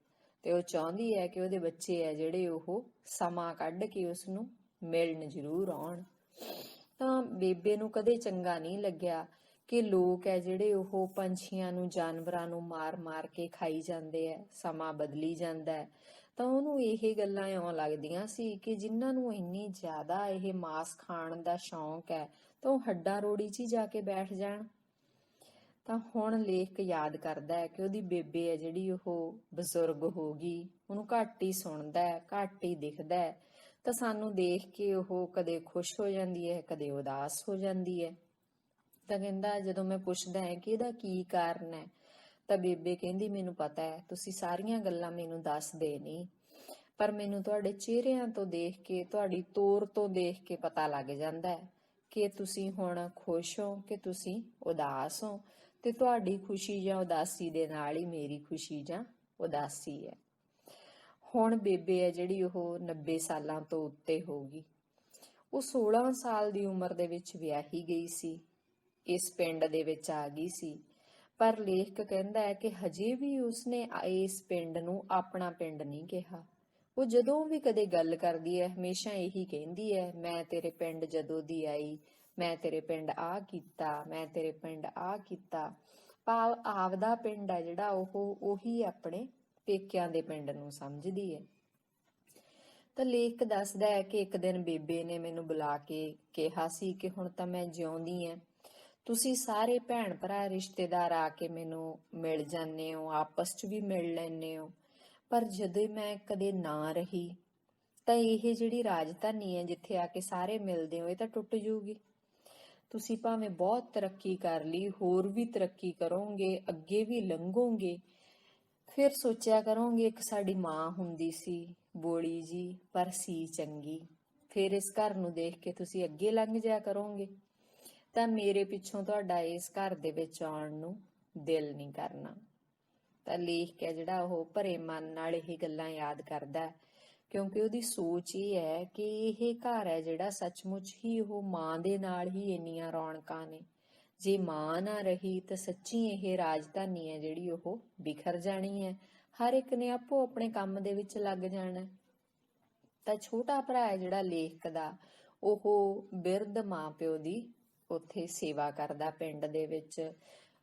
ਤੇ ਉਹ ਚਾਹੁੰਦੀ ਹੈ ਕਿ ਉਹਦੇ ਬੱਚੇ ਹੈ ਜਿਹੜੇ ਉਹ ਸਮਾਂ ਕੱਢ ਕੇ ਉਸ ਨੂੰ ਮਿਲਣ ਜ਼ਰੂਰ ਆਉਣ। ਤਾਂ ਬੇਬੇ ਨੂੰ ਕਦੇ ਚੰਗਾ ਨਹੀਂ ਲੱਗਿਆ ਕਿ ਲੋਕ ਹੈ ਜਿਹੜੇ ਉਹ ਪੰਛੀਆਂ ਨੂੰ, ਜਾਨਵਰਾਂ ਨੂੰ ਮਾਰ-ਮਾਰ ਕੇ ਖਾਈ ਜਾਂਦੇ ਐ, ਸਮਾਂ ਬਦਲੀ ਜਾਂਦਾ ਹੈ। ਤਾਂ ਉਹਨੂੰ ਇਹ ਗੱਲਾਂ ਇਉਂ ਲੱਗਦੀਆਂ ਸੀ ਕਿ ਜਿਨ੍ਹਾਂ ਨੂੰ ਇੰਨੀ ਜ਼ਿਆਦਾ ਇਹ ਮਾਸ ਖਾਣ ਦਾ ਸ਼ੌਂਕ ਹੈ ਤਾਂ ਉਹ ਹੱਡਾਂ ਰੋੜੀ 'ਚ ਹੀ ਜਾ ਕੇ ਬੈਠ ਜਾਣ। ਤਾਂ ਹੁਣ ਲੇਖਕ ਯਾਦ ਕਰਦਾ ਹੈ ਕਿ ਉਹਦੀ ਬੇਬੇ ਹੈ ਜਿਹੜੀ ਉਹ ਬਜ਼ੁਰਗ ਹੋ ਗਈ, ਉਹਨੂੰ ਘੱਟ ਹੀ ਸੁਣਦਾ ਹੈ, ਘੱਟ ਹੀ ਦਿਖਦਾ ਹੈ। ਤਾਂ ਸਾਨੂੰ ਦੇਖ ਕੇ ਉਹ ਕਦੇ ਖੁਸ਼ ਹੋ ਜਾਂਦੀ ਹੈ, ਕਦੇ ਉਦਾਸ ਹੋ ਜਾਂਦੀ ਹੈ। ਤਾਂ ਕਹਿੰਦਾ, ਜਦੋਂ ਮੈਂ ਪੁੱਛਦਾ ਹੈ ਕਿ ਇਹਦਾ ਕੀ ਕਾਰਨ ਹੈ, ਤਾਂ ਬੇਬੇ ਕਹਿੰਦੀ, ਮੈਨੂੰ ਪਤਾ ਹੈ, ਤੁਸੀਂ ਸਾਰੀਆਂ ਗੱਲਾਂ ਮੈਨੂੰ ਦੱਸਦੇ ਨਹੀਂ, ਪਰ ਮੈਨੂੰ ਤੁਹਾਡੇ ਚਿਹਰਿਆਂ ਤੋਂ ਦੇਖ ਕੇ, ਤੁਹਾਡੀ ਤੋਰ ਤੋਂ ਦੇਖ ਕੇ ਪਤਾ ਲੱਗ ਜਾਂਦਾ ਹੈ ਕਿ ਤੁਸੀਂ ਹੁਣ ਖੁਸ਼ ਹੋ ਕਿ ਤੁਸੀਂ ਉਦਾਸ ਹੋ, ਤੇ ਤੁਹਾਡੀ ਖੁਸ਼ੀ ਜਾਂ ਉਦਾਸੀ ਦੇ ਨਾਲ ਹੀ ਮੇਰੀ ਖੁਸ਼ੀ ਜਾਂ ਉਦਾਸੀ ਹੈ। ਹੁਣ ਬੇਬੇ ਹੈ ਜਿਹੜੀ ਉਹ 90 ਸਾਲਾਂ ਤੋਂ ਉੱਤੇ ਹੋ ਗਈ। ਉਹ 16 ਸਾਲ ਦੀ ਉਮਰ ਦੇ ਵਿੱਚ ਵਿਆਹੀ ਗਈ ਸੀ, ਇਸ ਪਿੰਡ ਦੇ ਵਿੱਚ ਆ ਗਈ ਸੀ। ਪਰ ਲੇਖਕ ਕਹਿੰਦਾ ਹੈ ਕਿ ਹਜੇ ਵੀ ਉਸਨੇ ਇਸ ਪਿੰਡ ਨੂੰ ਆਪਣਾ ਪਿੰਡ ਨਹੀਂ ਕਿਹਾ। ਉਹ ਜਦੋਂ ਵੀ ਕਦੇ ਗੱਲ ਕਰਦੀ ਹੈ ਹਮੇਸ਼ਾ ਇਹੀ ਕਹਿੰਦੀ ਹੈ, ਮੈਂ ਤੇਰੇ ਪਿੰਡ ਜਦੋਂ ਦੀ ਆਈ, ਮੈਂ ਤੇਰੇ ਪਿੰਡ ਆਹ ਕੀਤਾ, ਮੈਂ ਤੇਰੇ ਪਿੰਡ ਆਹ ਕੀਤਾ। ਭਾਵ ਆਪਦਾ ਪਿੰਡ ਹੈ ਜਿਹੜਾ ਉਹ ਉਹੀ ਆਪਣੇ ਪੇਕਿਆਂ ਦੇ ਪਿੰਡ ਨੂੰ ਸਮਝਦੀ ਹੈ। ਤਾਂ ਲੇਖਕ ਦੱਸਦਾ ਹੈ ਕਿ ਇੱਕ ਦਿਨ ਬੇਬੇ ਨੇ ਮੈਨੂੰ ਬੁਲਾ ਕੇ ਕਿਹਾ ਸੀ ਕਿ ਹੁਣ ਤਾਂ ਮੈਂ ਜਿਉਂਦੀ ਹਾਂ, ਤੁਸੀਂ ਸਾਰੇ ਭੈਣ ਭਰਾ ਰਿਸ਼ਤੇਦਾਰ ਆ ਕੇ ਮੈਨੂੰ ਮਿਲ ਜਾਂਦੇ ਹੋ, ਆਪਸ 'ਚ ਵੀ ਮਿਲ ਲੈਂਦੇ ਹੋ, ਪਰ ਜਦੋਂ ਮੈਂ ਕਦੇ ਨਾ ਰਹੀ ਤਾਂ ਇਹ ਜਿਹੜੀ ਰਾਜਧਾਨੀ ਹੈ ਜਿੱਥੇ ਆ ਕੇ ਸਾਰੇ ਮਿਲਦੇ ਹੋ, ਇਹ ਤਾਂ ਟੁੱਟ ਜੂਗੀ। ਤੁਸੀਂ ਭਾਵੇਂ ਬਹੁਤ ਤਰੱਕੀ ਕਰ ਲਈ, ਹੋਰ ਵੀ ਤਰੱਕੀ ਕਰੋਗੇ, ਅੱਗੇ ਵੀ ਲੰਘੋਗੇ, ਫਿਰ ਸੋਚਿਆ ਕਰੋਗੇ ਇੱਕ ਸਾਡੀ ਮਾਂ ਹੁੰਦੀ ਸੀ, ਬੋਲੀ ਜੀ ਪਰ ਸੀ ਚੰਗੀ, ਫਿਰ ਇਸ ਘਰ ਨੂੰ ਦੇਖ ਕੇ ਤੁਸੀਂ ਅੱਗੇ ਲੰਘ ਜਾਇਆ ਕਰੋਗੇ। ਤਾਂ ਮੇਰੇ ਪਿੱਛੋਂ ਤੁਹਾਡਾ ਇਸ ਘਰ ਦੇ ਵਿੱਚ ਆਉਣ ਨੂੰ ਦਿਲ ਨਹੀਂ ਕਰਨਾ। ਤਾਂ ਲੇਖਕ ਹੈ ਜਿਹੜਾ ਉਹ ਭਰੇ ਮਨ ਨਾਲ ਇਹ ਗੱਲਾਂ ਯਾਦ ਕਰਦਾ, ਕਿਉਂਕਿ ਉਹਦੀ ਸੋਚ ਇਹ ਹੈ ਕਿ ਇਹ ਘਰ ਹੈ ਜਿਹੜਾ ਸੱਚਮੁੱਚ ਹੀ ਉਹ ਮਾਂ ਦੇ ਨਾਲ ਹੀ ਇੰਨੀਆਂ ਰੌਣਕਾਂ ਨੇ। ਜੇ ਮਾਂ ਨਾ ਰਹੀ ਤਾਂ ਸੱਚੀ ਇਹ ਰਾਜਧਾਨੀ ਹੈ ਜਿਹੜੀ ਉਹ ਬਿਖਰ ਜਾਣੀ ਹੈ, ਹਰ ਇੱਕ ਨੇ ਆਪੋ ਆਪਣੇ ਕੰਮ ਦੇ ਵਿੱਚ ਲੱਗ ਜਾਣਾ। ਤਾਂ ਛੋਟਾ ਭਰਾ ਹੈ ਜਿਹੜਾ ਲੇਖਕ ਦਾ, ਉਹ ਬਿਰਧ ਮਾਂ ਪਿਓ ਦੀ ਉੱਥੇ ਸੇਵਾ ਕਰਦਾ ਪਿੰਡ ਦੇ ਵਿੱਚ।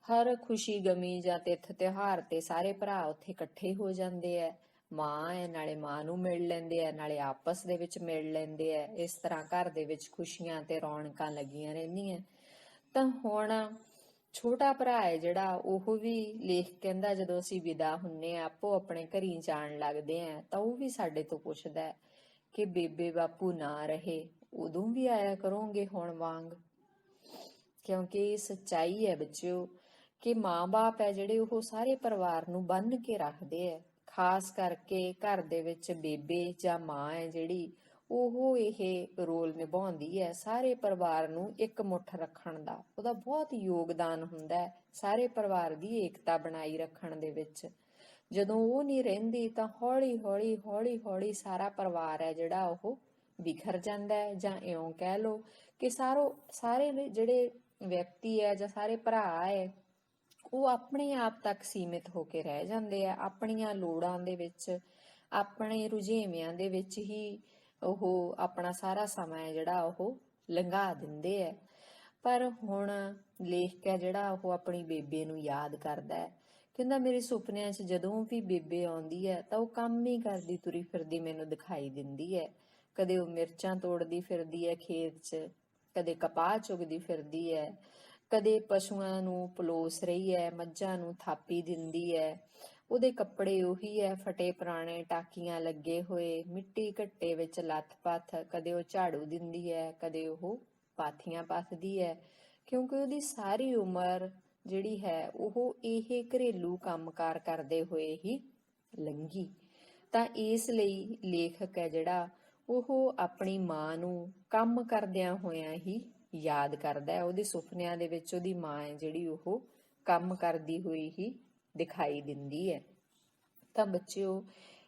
ਹਰ ਖੁਸ਼ੀ ਗਮੀ ਜਾਂ ਤਿੱਥ ਤਿਉਹਾਰ ਤੇ ਸਾਰੇ ਭਰਾ ਉੱਥੇ ਇਕੱਠੇ ਹੋ ਜਾਂਦੇ ਐ। ਮਾਂ ਹੈ, ਨਾਲੇ ਮਾਂ ਨੂੰ ਮਿਲ ਲੈਂਦੇ ਆ, ਨਾਲੇ ਆਪਸ ਦੇ ਵਿੱਚ ਮਿਲ ਲੈਂਦੇ ਆ। ਇਸ ਤਰ੍ਹਾਂ ਘਰ ਦੇ ਵਿੱਚ ਖੁਸ਼ੀਆਂ ਤੇ ਰੌਣਕਾਂ ਲੱਗੀਆਂ ਰਹਿੰਦੀਆਂ। ਤਾਂ ਹੁਣ ਛੋਟਾ ਭਰਾ ਹੈ ਜਿਹੜਾ ਉਹ ਵੀ, ਲੇਖ ਕਹਿੰਦਾ, ਜਦੋਂ ਅਸੀਂ ਵਿਦਾ ਹੁੰਨੇ ਆ ਆਪੋ ਆਪਣੇ ਘਰੀ ਜਾਣ ਲੱਗਦੇ ਆ ਤਾਂ ਉਹ ਵੀ ਸਾਡੇ ਤੋਂ ਪੁੱਛਦਾ ਕਿ ਬੇਬੇ ਬਾਪੂ ਨਾ ਰਹੇ ਉਦੋਂ ਵੀ ਆਇਆ ਕਰੋਗੇ ਹੁਣ ਵਾਂਗ। ਕਿਉਂਕਿ ਇਹ ਸੱਚਾਈ ਹੈ ਬੱਚਿਓ ਕਿ ਮਾਂ-ਬਾਪ ਹੈ ਜਿਹੜੇ ਉਹ ਸਾਰੇ ਪਰਿਵਾਰ ਨੂੰ ਬੰਨ੍ਹ ਕੇ ਰੱਖਦੇ ਹੈ। ਖਾਸ ਕਰਕੇ ਘਰ ਦੇ ਵਿੱਚ ਬੇਬੇ ਜਾਂ ਮਾਂ ਹੈ ਜਿਹੜੀ ਉਹ ਇਹ ਰੋਲ ਨਿਭਾਉਂਦੀ ਹੈ ਸਾਰੇ ਪਰਿਵਾਰ ਨੂੰ ਇੱਕ ਮੁੱਠ ਰੱਖਣ ਦਾ। ਉਹਦਾ ਬਹੁਤ ਯੋਗਦਾਨ ਹੁੰਦਾ ਹੈ ਸਾਰੇ ਪਰਿਵਾਰ ਦੀ ਏਕਤਾ ਬਣਾਈ ਰੱਖਣ ਦੇ ਵਿੱਚ। ਜਦੋਂ ਉਹ ਨਹੀਂ ਰਹਿੰਦੀ ਤਾਂ ਹੌਲੀ-ਹੌਲੀ ਸਾਰਾ ਪਰਿਵਾਰ ਹੈ ਜਿਹੜਾ ਉਹ ਬਿਖਰ ਜਾਂਦਾ ਹੈ, ਜਾਂ ਇਉਂ ਕਹਿ ਲਓ ਕਿ ਸਾਰੇ ਜਿਹੜੇ ਵਿਅਕਤੀ ਹੈ ਜਾਂ ਸਾਰੇ ਭਰਾ ਹੈ ਉਹ ਆਪਣੇ ਆਪ ਤੱਕ ਸੀਮਿਤ ਹੋ ਕੇ ਰਹਿ ਜਾਂਦੇ ਆ, ਆਪਣੀਆਂ ਲੋੜਾਂ ਦੇ ਵਿੱਚ, ਆਪਣੇ ਰੁਝੇਵਿਆਂ ਦੇ ਵਿੱਚ ਹੀ ਉਹ ਆਪਣਾ ਸਾਰਾ ਸਮਾਂ ਹੈ ਜਿਹੜਾ ਉਹ ਲੰਘਾ ਦਿੰਦੇ ਆ। ਪਰ ਹੁਣ ਲੇਖਕ ਹੈ ਜਿਹੜਾ ਉਹ ਆਪਣੀ ਬੇਬੇ ਨੂੰ ਯਾਦ ਕਰਦਾ ਹੈ। ਕਹਿੰਦਾ, ਮੇਰੇ ਸੁਪਨਿਆਂ 'ਚ ਜਦੋਂ ਵੀ ਬੇਬੇ ਆਉਂਦੀ ਹੈ ਤਾਂ ਉਹ ਕੰਮ ਹੀ ਕਰਦੀ ਤੁਰੀ ਫਿਰਦੀ ਮੈਨੂੰ ਦਿਖਾਈ ਦਿੰਦੀ ਹੈ। ਕਦੇ ਉਹ ਮਿਰਚਾਂ ਤੋੜਦੀ ਫਿਰਦੀ ਹੈ ਖੇਤ 'ਚ, ਕਦੇ ਕਪਾਹ ਚੁਗਦੀ ਫਿਰਦੀ ਹੈ, ਕਦੇ ਪਸ਼ੂਆਂ ਨੂੰ ਪਲੋਸ ਰਹੀ ਹੈ, ਮੱਝਾਂ ਨੂੰ ਥਾਪੀ ਦਿੰਦੀ ਹੈ। ਉਹਦੇ ਕੱਪੜੇ ਉਹੀ ਹੈ, ਫਟੇ ਪੁਰਾਣੇ, ਟਾਕੀਆਂ ਲੱਗੇ ਹੋਏ, ਮਿੱਟੀ ਘੱਟੇ ਵਿੱਚ ਲੱਥ-ਪੱਥ। ਕਦੇ ਉਹ ਝਾੜੂ ਦਿੰਦੀ ਹੈ, ਕਦੇ ਉਹ ਪਾਥੀਆਂ ਪੱਥਦੀ ਹੈ, ਕਿਉਂਕਿ ਉਹਦੀ ਸਾਰੀ ਉਮਰ ਜਿਹੜੀ ਹੈ ਉਹ ਇਹ ਘਰੇਲੂ ਕੰਮਕਾਰ ਕਰਦੇ ਹੋਏ ਹੀ ਲੰਘੀ। ਤਾਂ ਇਸ ਲਈ ਲੇਖਕ ਹੈ ਜਿਹੜਾ ਉਹ ਆਪਣੀ ਮਾਂ ਨੂੰ ਕੰਮ ਕਰਦਿਆਂ ਹੋਇਆਂ ਹੀ ਯਾਦ ਕਰਦਾ ਹੈ। ਉਹਦੇ ਸੁਪਨਿਆਂ ਦੇ ਵਿੱਚ ਉਹਦੀ ਮਾਂ ਹੈ ਜਿਹੜੀ ਉਹ ਕੰਮ ਕਰਦੀ ਹੋਈ ਹੀ ਦਿਖਾਈ ਦਿੰਦੀ ਹੈ। ਤਾਂ ਬੱਚਿਓ,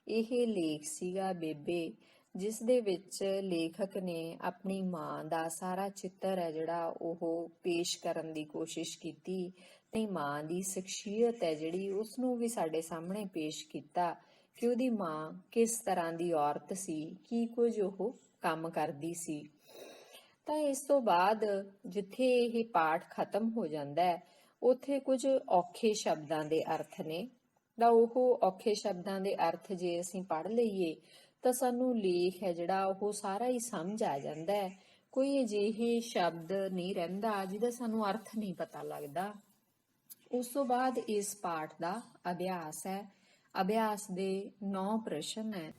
ਇਹ ਲੇਖ ਸੀਗਾ ਬੇਬੇ, ਜਿਸ ਦੇ ਵਿੱਚ ਲੇਖਕ ਨੇ ਆਪਣੀ ਮਾਂ ਦਾ ਸਾਰਾ ਚਿੱਤਰ ਹੈ ਜਿਹੜਾ ਉਹ ਪੇਸ਼ ਕਰਨ ਦੀ ਕੋਸ਼ਿਸ਼ ਕੀਤੀ ਤੇ ਮਾਂ ਦੀ ਸ਼ਖਸੀਅਤ ਹੈ ਜਿਹੜੀ ਉਸਨੂੰ ਵੀ ਸਾਡੇ ਸਾਹਮਣੇ ਪੇਸ਼ ਕੀਤਾ ਕਿ ਉਹਦੀ ਮਾਂ ਕਿਸ ਤਰ੍ਹਾਂ ਦੀ ਔਰਤ ਸੀ, ਕੀ ਕੁਝ ਉਹ ਕੰਮ ਕਰਦੀ ਸੀ। ਤਾਂ ਇਸ ਤੋਂ ਬਾਅਦ ਜਿੱਥੇ ਇਹ ਪਾਠ ਖਤਮ ਹੋ ਜਾਂਦਾ ਹੈ ਉੱਥੇ ਕੁਝ ਔਖੇ ਸ਼ਬਦਾਂ ਦੇ ਅਰਥ ਨੇ। ਤਾਂ ਉਹ ਔਖੇ ਸ਼ਬਦਾਂ ਦੇ ਅਰਥ ਜੇ ਅਸੀਂ ਪੜ੍ਹ ਲਈਏ ਤਾਂ ਸਾਨੂੰ ਲੇਖ ਹੈ ਜਿਹੜਾ ਉਹ ਸਾਰਾ ਹੀ ਸਮਝ ਆ ਜਾਂਦਾ ਹੈ। ਕੋਈ ਅਜਿਹੇ ਸ਼ਬਦ ਨਹੀਂ ਰਹਿੰਦਾ ਜਿਹਦਾ ਸਾਨੂੰ ਅਰਥ ਨਹੀਂ ਪਤਾ ਲੱਗਦਾ। ਉਸ ਤੋਂ ਬਾਅਦ ਇਸ ਪਾਠ ਦਾ ਅਭਿਆਸ ਹੈ। ਅਭਿਆਸ ਦੇ 9 ਪ੍ਰਸ਼ਨ ਹੈ।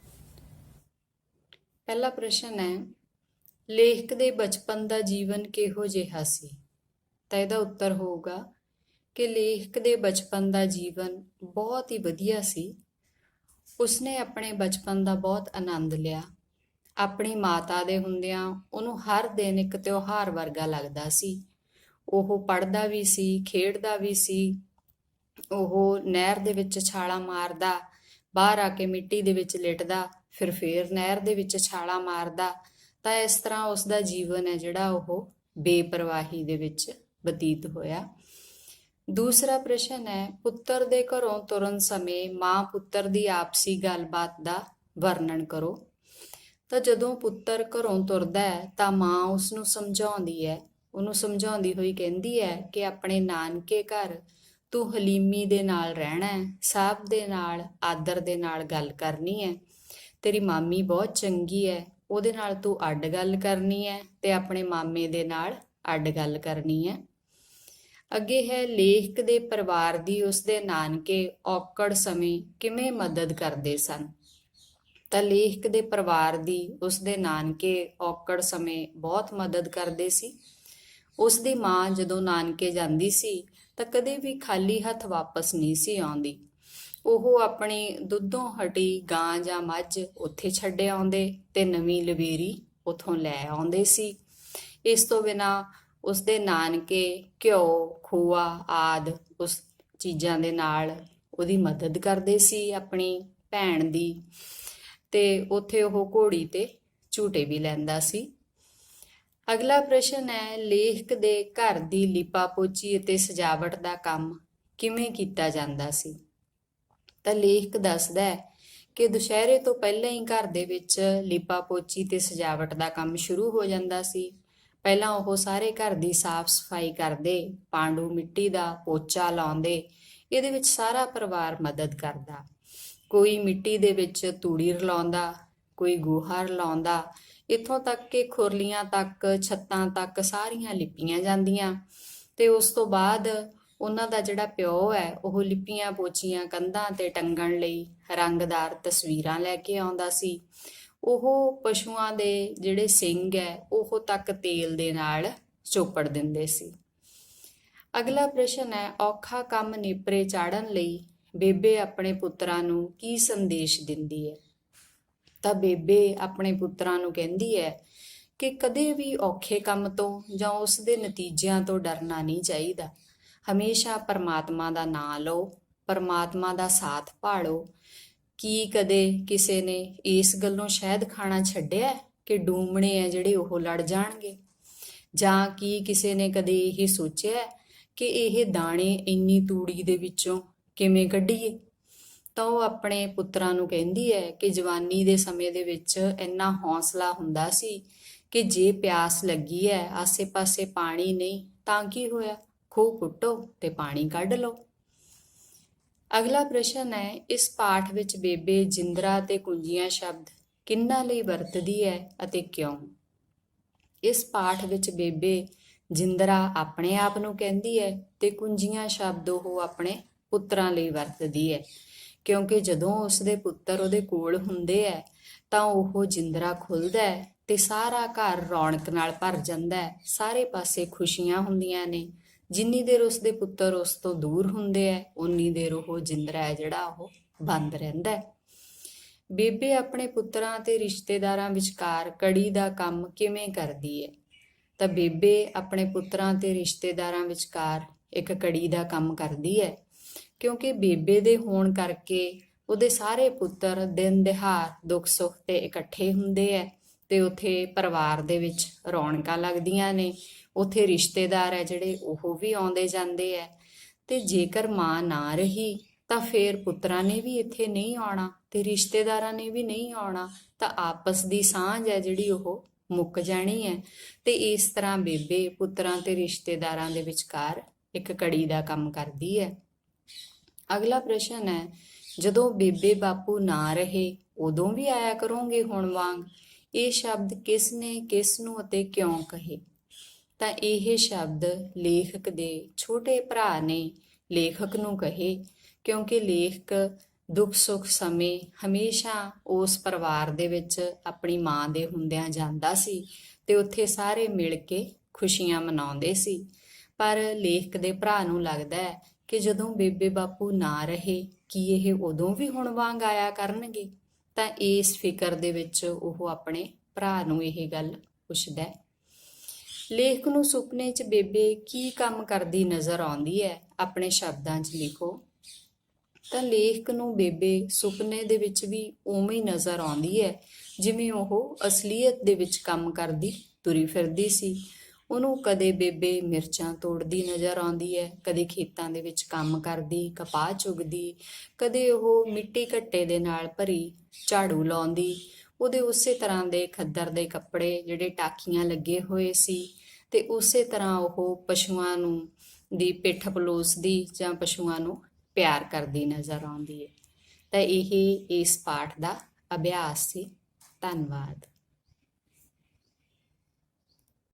ਪਹਿਲਾ ਪ੍ਰਸ਼ਨ ਹੈ, ਲੇਖਕ ਦੇ ਬਚਪਨ ਦਾ ਜੀਵਨ ਕਿਹੋ ਜਿਹਾ ਸੀ? ਤਾਂ ਇਹਦਾ ਉੱਤਰ ਹੋਊਗਾ ਕਿ ਲੇਖਕ ਦੇ ਬਚਪਨ ਦਾ ਜੀਵਨ ਬਹੁਤ ਹੀ ਵਧੀਆ ਸੀ। ਉਸਨੇ ਆਪਣੇ ਬਚਪਨ ਦਾ ਬਹੁਤ ਆਨੰਦ ਲਿਆ। ਆਪਣੀ ਮਾਤਾ ਦੇ ਹੁੰਦਿਆਂ ਉਹਨੂੰ ਹਰ ਦਿਨ ਇੱਕ ਤਿਉਹਾਰ ਵਰਗਾ ਲੱਗਦਾ ਸੀ। ਉਹ ਪੜ੍ਹਦਾ ਵੀ ਸੀ, ਖੇਡਦਾ ਵੀ ਸੀ। ਉਹ ਨਹਿਰ ਦੇ ਵਿੱਚ ਛਾਲਾਂ ਮਾਰਦਾ, ਬਾਹਰ ਆ ਕੇ ਮਿੱਟੀ ਦੇ ਵਿੱਚ ਲਿਟਦਾ, ਫਿਰ ਨਹਿਰ ਦੇ ਵਿੱਚ ਛਾਲਾਂ ਮਾਰਦਾ। ਤਾਂ ਇਸ ਤਰ੍ਹਾਂ ਉਸ ਦਾ ਜੀਵਨ ਹੈ ਜਿਹੜਾ ਉਹ ਬੇਪਰਵਾਹੀ ਦੇ ਵਿੱਚ ਬਤੀਤ ਹੋਇਆ। ਦੂਸਰਾ ਪ੍ਰਸ਼ਨ ਹੈ, ਪੁੱਤਰ ਦੇ ਘਰੋਂ ਤੁਰਨ ਸਮੇਂ ਮਾਂ ਪੁੱਤਰ ਦੀ ਆਪਸੀ ਗੱਲਬਾਤ ਦਾ ਵਰਣਨ ਕਰੋ। ਤਾਂ ਜਦੋਂ ਪੁੱਤਰ ਘਰੋਂ ਤੁਰਦਾ ਹੈ ਤਾਂ ਮਾਂ ਉਸਨੂੰ ਸਮਝਾਉਂਦੀ ਹੈ। ਉਹਨੂੰ ਸਮਝਾਉਂਦੀ ਹੋਈ ਕਹਿੰਦੀ ਹੈ ਕਿ ਆਪਣੇ ਨਾਨਕੇ ਘਰ ਤੂੰ ਹਲੀਮੀ ਦੇ ਨਾਲ ਰਹਿਣਾ ਹੈ, ਸਭ ਦੇ ਨਾਲ ਆਦਰ ਦੇ ਨਾਲ ਗੱਲ ਕਰਨੀ ਹੈ। ਤੇਰੀ ਮਾਮੀ ਬਹੁਤ ਚੰਗੀ ਹੈ, ਉਹਦੇ ਨਾਲ ਤੂੰ ਅੱਡ ਗੱਲ ਕਰਨੀ ਹੈ ਤੇ ਆਪਣੇ ਮਾਮੇ ਦੇ ਨਾਲ ਅੱਡ ਗੱਲ ਕਰਨੀ ਹੈ। ਅੱਗੇ ਹੈ, ਲੇਖਕ ਦੇ ਪਰਿਵਾਰ ਦੀ ਉਸਦੇ ਨਾਨਕੇ ਔਕੜ ਸਮੇਂ ਕਿਵੇਂ ਮਦਦ ਕਰਦੇ ਸਨ? ਤਾਂ ਲੇਖਕ ਦੇ ਪਰਿਵਾਰ ਦੀ ਉਸਦੇ ਨਾਨਕੇ ਔਕੜ ਸਮੇਂ ਬਹੁਤ ਮਦਦ ਕਰਦੇ ਸੀ। ਉਸਦੀ ਮਾਂ ਜਦੋਂ ਨਾਨਕੇ ਜਾਂਦੀ ਸੀ ਤਾਂ ਕਦੇ ਵੀ ਖਾਲੀ ਹੱਥ ਵਾਪਸ ਨਹੀਂ ਸੀ ਆਉਂਦੀ। ਉਹ ਆਪਣੀ ਦੁੱਧੋਂ ਹਟੀ ਗਾਂ ਜਾਂ ਮੱਝ ਉੱਥੇ ਛੱਡ ਆਉਂਦੇ ਤੇ ਨਵੀਂ ਲਵੇਰੀ ਉੱਥੋਂ ਲੈ ਆਉਂਦੇ ਸੀ। ਇਸ ਤੋਂ ਬਿਨਾਂ ਉਸਦੇ ਨਾਨਕੇ ਘਿਓ, ਖੋਆ ਆਦਿ ਉਸ ਚੀਜ਼ਾਂ ਦੇ ਨਾਲ ਉਹਦੀ ਮਦਦ ਕਰਦੇ ਸੀ, ਆਪਣੀ ਭੈਣ ਦੀ। ਤੇ ਉੱਥੇ ਉਹ ਘੋੜੀ ਤੇ ਝੂਟੇ ਵੀ ਲੈਂਦਾ ਸੀ। ਅਗਲਾ ਪ੍ਰਸ਼ਨ ਹੈ, ਲੇਖਕ ਦੇ ਘਰ ਦੀ ਲਿਪਾ ਪੋਚੀ ਅਤੇ ਸਜਾਵਟ ਦਾ ਕੰਮ ਕਿਵੇਂ ਕੀਤਾ ਜਾਂਦਾ ਸੀ? ਤਾਂ ਲੇਖਕ ਦੱਸਦਾ ਹੈ ਕਿ ਦੁਸ਼ਹਿਰੇ ਤੋਂ ਪਹਿਲਾਂ ਹੀ ਘਰ ਦੇ ਵਿੱਚ ਲਿਪਾ ਪੋਚੀ ਤੇ ਸਜਾਵਟ ਦਾ ਕੰਮ ਸ਼ੁਰੂ ਹੋ ਜਾਂਦਾ ਸੀ। ਪਹਿਲਾਂ ਉਹ ਸਾਰੇ ਘਰ ਦੀ ਸਾਫ਼ ਸਫਾਈ ਕਰਦੇ, ਪਾਂਡੂ ਮਿੱਟੀ ਦਾ ਪੋਚਾ ਲਾਉਂਦੇ। ਇਹਦੇ ਵਿੱਚ ਸਾਰਾ ਪਰਿਵਾਰ ਮਦਦ ਕਰਦਾ। ਕੋਈ ਮਿੱਟੀ ਦੇ ਵਿੱਚ ਤੂੜੀ ਰਲਾਉਂਦਾ, ਕੋਈ ਗੋਹਾ ਰਲਾਉਂਦਾ। ਇੱਥੋਂ ਤੱਕ ਕਿ ਖੁਰਲੀਆਂ ਤੱਕ, ਛੱਤਾਂ ਤੱਕ ਸਾਰੀਆਂ ਲਿਪੀਆਂ ਜਾਂਦੀਆਂ। ਤੇ ਉਸ ਤੋਂ ਬਾਅਦ ਉਹਨਾਂ ਦਾ ਜਿਹੜਾ ਪਿਓ ਹੈ ਉਹ ਲਿਪੀਆਂ ਪੋਚੀਆਂ ਕੰਧਾਂ ਤੇ ਟੰਗਣ ਲਈ ਰੰਗਦਾਰ ਤਸਵੀਰਾਂ ਲੈ ਕੇ ਆਉਂਦਾ ਸੀ। ਉਹ ਪਸ਼ੂਆਂ ਦੇ ਜਿਹੜੇ ਸਿੰਗ ਹੈ ਉਹ ਤੱਕ ਤੇਲ ਦੇ ਨਾਲ ਚੋਪੜ ਦਿੰਦੇ ਸੀ। ਅਗਲਾ ਪ੍ਰਸ਼ਨ ਹੈ, ਔਖਾ ਕੰਮ ਨੇਪਰੇ ਚਾੜਨ ਲਈ ਬੇਬੇ ਆਪਣੇ ਪੁੱਤਰਾਂ ਨੂੰ ਕੀ ਸੰਦੇਸ਼ ਦਿੰਦੀ ਹੈ? ਤਾਂ ਬੇਬੇ ਆਪਣੇ ਪੁੱਤਰਾਂ ਨੂੰ ਕਹਿੰਦੀ ਹੈ ਕਿ ਕਦੇ ਵੀ ਔਖੇ ਕੰਮ ਤੋਂ ਜਾਂ ਉਸ ਦੇ ਨਤੀਜਿਆਂ ਤੋਂ ਡਰਨਾ ਨਹੀਂ ਚਾਹੀਦਾ। ਹਮੇਸ਼ਾ ਪਰਮਾਤਮਾ ਦਾ ਨਾਂ ਲਓ, ਪਰਮਾਤਮਾ ਦਾ ਸਾਥ ਭਾਲੋ। ਕੀ ਕਦੇ ਕਿਸੇ ਨੇ ਇਸ ਗੱਲੋਂ ਸ਼ਹਿਦ ਖਾਣਾ ਛੱਡਿਆ ਕਿ ਡੂਮਣੇ ਆ ਜਿਹੜੇ ਉਹ ਲੜ ਜਾਣਗੇ? ਜਾਂ ਕੀ ਕਿਸੇ ਨੇ ਕਦੇ ਇਹ ਸੋਚਿਆ ਕਿ ਇਹ ਦਾਣੇ ਇੰਨੀ ਤੂੜੀ ਦੇ ਵਿੱਚੋਂ ਕਿਵੇਂ ਕੱਢੀਏ? ਤਾਂ ਉਹ ਆਪਣੇ ਪੁੱਤਰਾਂ ਨੂੰ ਕਹਿੰਦੀ ਹੈ ਕਿ ਜਵਾਨੀ ਦੇ ਸਮੇਂ ਦੇ ਵਿੱਚ ਇੰਨਾ ਹੌਸਲਾ ਹੁੰਦਾ ਸੀ ਕਿ ਜੇ ਪਿਆਸ ਲੱਗੀ ਹੈ, ਆਸੇ-ਪਾਸੇ ਪਾਣੀ ਨਹੀਂ ਤਾਂ ਕੀ ਹੋਇਆ, ਖੂਹ ਪੁੱਟੋ ਤੇ ਪਾਣੀ ਕੱਢ ਲਓ। ਅਗਲਾ ਪ੍ਰਸ਼ਨ ਹੈ, ਇਸ ਪਾਠ ਵਿੱਚ ਬੇਬੇ ਜਿੰਦਰਾ ਤੇ ਕੁੰਜੀਆਂ ਸ਼ਬਦ ਕਿਹਨਾਂ ਲਈ ਵਰਤਦੀ ਹੈ ਅਤੇ ਕਿਉਂ। ਇਸ ਪਾਠ ਵਿੱਚ ਬੇਬੇ ਜਿੰਦਰਾ ਆਪਣੇ ਆਪ ਨੂੰ ਕਹਿੰਦੀ ਹੈ ਤੇ ਕੁੰਜੀਆਂ ਸ਼ਬਦ ਉਹ ਆਪਣੇ ਪੁੱਤਰਾਂ ਲਈ ਵਰਤਦੀ ਹੈ, ਕਿਉਂਕਿ ਜਦੋਂ ਉਸਦੇ ਪੁੱਤਰ ਉਹਦੇ ਕੋਲ ਹੁੰਦੇ ਹੈ ਤਾਂ ਉਹ ਜਿੰਦਰਾ ਖੁੱਲਦਾ ਹੈ ਤੇ ਸਾਰਾ ਘਰ ਰੌਣਕ ਨਾਲ ਭਰ ਜਾਂਦਾ ਹੈ, ਸਾਰੇ ਪਾਸੇ ਖੁਸ਼ੀਆਂ ਹੁੰਦੀਆਂ ਨੇ। ਜਿੰਨੀ ਦੇਰ ਉਸਦੇ ਪੁੱਤਰ ਉਸ ਤੋਂ ਦੂਰ ਹੁੰਦੇ ਹੈ ਉਨੀ ਦੇਰ ਉਹ ਜਿੰਦਰਾ ਹੈ ਜਿਹੜਾ ਉਹ ਬੰਦ ਰਹਿੰਦਾ ਹੈ। ਬੇਬੇ ਆਪਣੇ ਪੁੱਤਰਾਂ ਤੇ ਰਿਸ਼ਤੇਦਾਰਾਂ ਵਿਚਕਾਰ ਕੜੀ ਦਾ ਕੰਮ ਕਿਵੇਂ ਕਰਦੀ ਹੈ। ਤਾਂ ਬੇਬੇ ਆਪਣੇ ਪੁੱਤਰਾਂ ਤੇ ਰਿਸ਼ਤੇਦਾਰਾਂ ਵਿਚਕਾਰ ਇੱਕ ਕੜੀ ਦਾ ਕੰਮ ਕਰਦੀ ਹੈ, ਕਿਉਂਕਿ ਬੇਬੇ ਦੇ ਹੋਣ ਕਰਕੇ ਉਹਦੇ ਸਾਰੇ ਪੁੱਤਰ ਦਿਨ ਦਿਹਾੜ ਦੁੱਖ ਸੁੱਖ ਤੇ ਇਕੱਠੇ ਹੁੰਦੇ ਹੈ ਤੇ ਉੱਥੇ ਪਰਿਵਾਰ ਦੇ ਵਿੱਚ ਰੌਣਕਾਂ ਲੱਗਦੀਆਂ ਨੇ। ਉੱਥੇ ਰਿਸ਼ਤੇਦਾਰ ਹੈ ਜਿਹੜੇ ਉਹ ਵੀ ਆਉਂਦੇ ਜਾਂਦੇ ਹੈ ਤੇ ਜੇਕਰ ਮਾਂ ਨਾ ਰਹੀ ਤਾਂ ਫਿਰ ਪੁੱਤਰਾਂ ਨੇ ਵੀ ਇੱਥੇ ਨਹੀਂ ਆਉਣਾ ਤੇ ਰਿਸ਼ਤੇਦਾਰਾਂ ਨੇ ਵੀ ਨਹੀਂ ਆਉਣਾ, ਤਾਂ ਆਪਸ ਦੀ ਸਾਂਝ ਹੈ ਜਿਹੜੀ ਉਹ ਮੁੱਕ ਜਾਣੀ ਹੈ। ਤੇ ਇਸ ਤਰ੍ਹਾਂ ਬੇਬੇ ਪੁੱਤਰਾਂ ਤੇ ਰਿਸ਼ਤੇਦਾਰਾਂ ਦੇ ਵਿਚਕਾਰ ਇੱਕ ਕੜੀ ਦਾ ਕੰਮ ਕਰਦੀ ਹੈ। ਅਗਲਾ ਪ੍ਰਸ਼ਨ ਹੈ, ਜਦੋਂ ਬੇਬੇ ਬਾਪੂ ਨਾ ਰਹੇ ਉਦੋਂ ਵੀ ਆਇਆ ਕਰੋਗੇ ਹੁਣ ਵਾਂਗ। ਇਹ ਸ਼ਬਦ ਕਿਸ ਨੇ ਕਿਸ ਨੂੰ ਅਤੇ ਕਿਉਂ ਕਹੇ। ਤਾਂ ਇਹ ਸ਼ਬਦ ਲੇਖਕ ਦੇ ਛੋਟੇ ਭਰਾ ਨੇ ਲੇਖਕ ਨੂੰ ਕਹੇ, ਕਿਉਂਕਿ ਲੇਖਕ ਦੁੱਖ ਸੁੱਖ ਸਮੇਂ ਹਮੇਸ਼ਾ ਉਸ ਪਰਿਵਾਰ ਦੇ ਵਿੱਚ ਆਪਣੀ ਮਾਂ ਦੇ ਹੁੰਦਿਆਂ ਜਾਂਦਾ ਸੀ ਤੇ ਉੱਥੇ ਸਾਰੇ ਮਿਲ ਕੇ ਖੁਸ਼ੀਆਂ ਮਨਾਉਂਦੇ ਸੀ। ਪਰ ਲੇਖਕ ਦੇ ਭਰਾ ਨੂੰ ਲੱਗਦਾ ਹੈ ਕਿ ਜਦੋਂ ਬੇਬੇ ਬਾਪੂ ਨਾ ਰਹੇ ਕੀ ਇਹ ਉਦੋਂ ਵੀ ਹੁਣ ਵਾਂਗ ਆਇਆ ਕਰਨਗੇ। ਤਾਂ ਇਸ ਫਿਕਰ ਦੇ ਵਿੱਚ ਉਹ ਆਪਣੇ ਭਰਾ ਨੂੰ ਇਹ ਗੱਲ ਪੁੱਛਦਾ ਹੈ। ਲੇਖਕ ਨੂੰ ਸੁਪਨੇ 'ਚ ਬੇਬੇ ਕੀ ਕੰਮ ਕਰਦੀ ਨਜ਼ਰ ਆਉਂਦੀ ਹੈ, ਆਪਣੇ ਸ਼ਬਦਾਂ 'ਚ ਲਿਖੋ। ਤਾਂ ਲੇਖਕ ਨੂੰ ਬੇਬੇ ਸੁਪਨੇ ਦੇ ਵਿੱਚ ਵੀ ਉਵੇਂ ਹੀ ਨਜ਼ਰ ਆਉਂਦੀ ਹੈ ਜਿਵੇਂ ਉਹ ਅਸਲੀਅਤ ਦੇ ਵਿੱਚ ਕੰਮ ਕਰਦੀ ਤੁਰੀ ਫਿਰਦੀ ਸੀ। ਉਹਨੂੰ ਕਦੇ ਬੇਬੇ ਮਿਰਚਾਂ ਤੋੜਦੀ ਨਜ਼ਰ ਆਉਂਦੀ ਹੈ, ਕਦੇ ਖੇਤਾਂ ਦੇ ਵਿੱਚ ਕੰਮ ਕਰਦੀ, ਕਪਾਹ ਚੁਗਦੀ, ਕਦੇ ਉਹ ਮਿੱਟੀ ਘੱਟੇ ਦੇ ਨਾਲ ਭਰੀ ਝਾੜੂ ਲਾਉਂਦੀ। ਉਹਦੇ ਉਸੇ ਤਰ੍ਹਾਂ ਦੇ ਖੱਦਰ ਦੇ ਕੱਪੜੇ ਜਿਹੜੇ ਟਾਕੀਆਂ ਲੱਗੇ ਹੋਏ ਸੀ ਤੇ ਉਸੇ ਤਰ੍ਹਾਂ ਉਹ ਪਸ਼ੂਆਂ ਨੂੰ ਦੀ ਪਿੱਠ ਪਲੋਸਦੀ ਜਾਂ ਪਸ਼ੂਆਂ ਨੂੰ ਪਿਆਰ ਕਰਦੀ ਨਜ਼ਰ ਆਉਂਦੀ ਹੈ। ਤਾਂ ਇਹ ਇਸ ਪਾਠ ਦਾ ਅਭਿਆਸ ਸੀ। ਧੰਨਵਾਦ।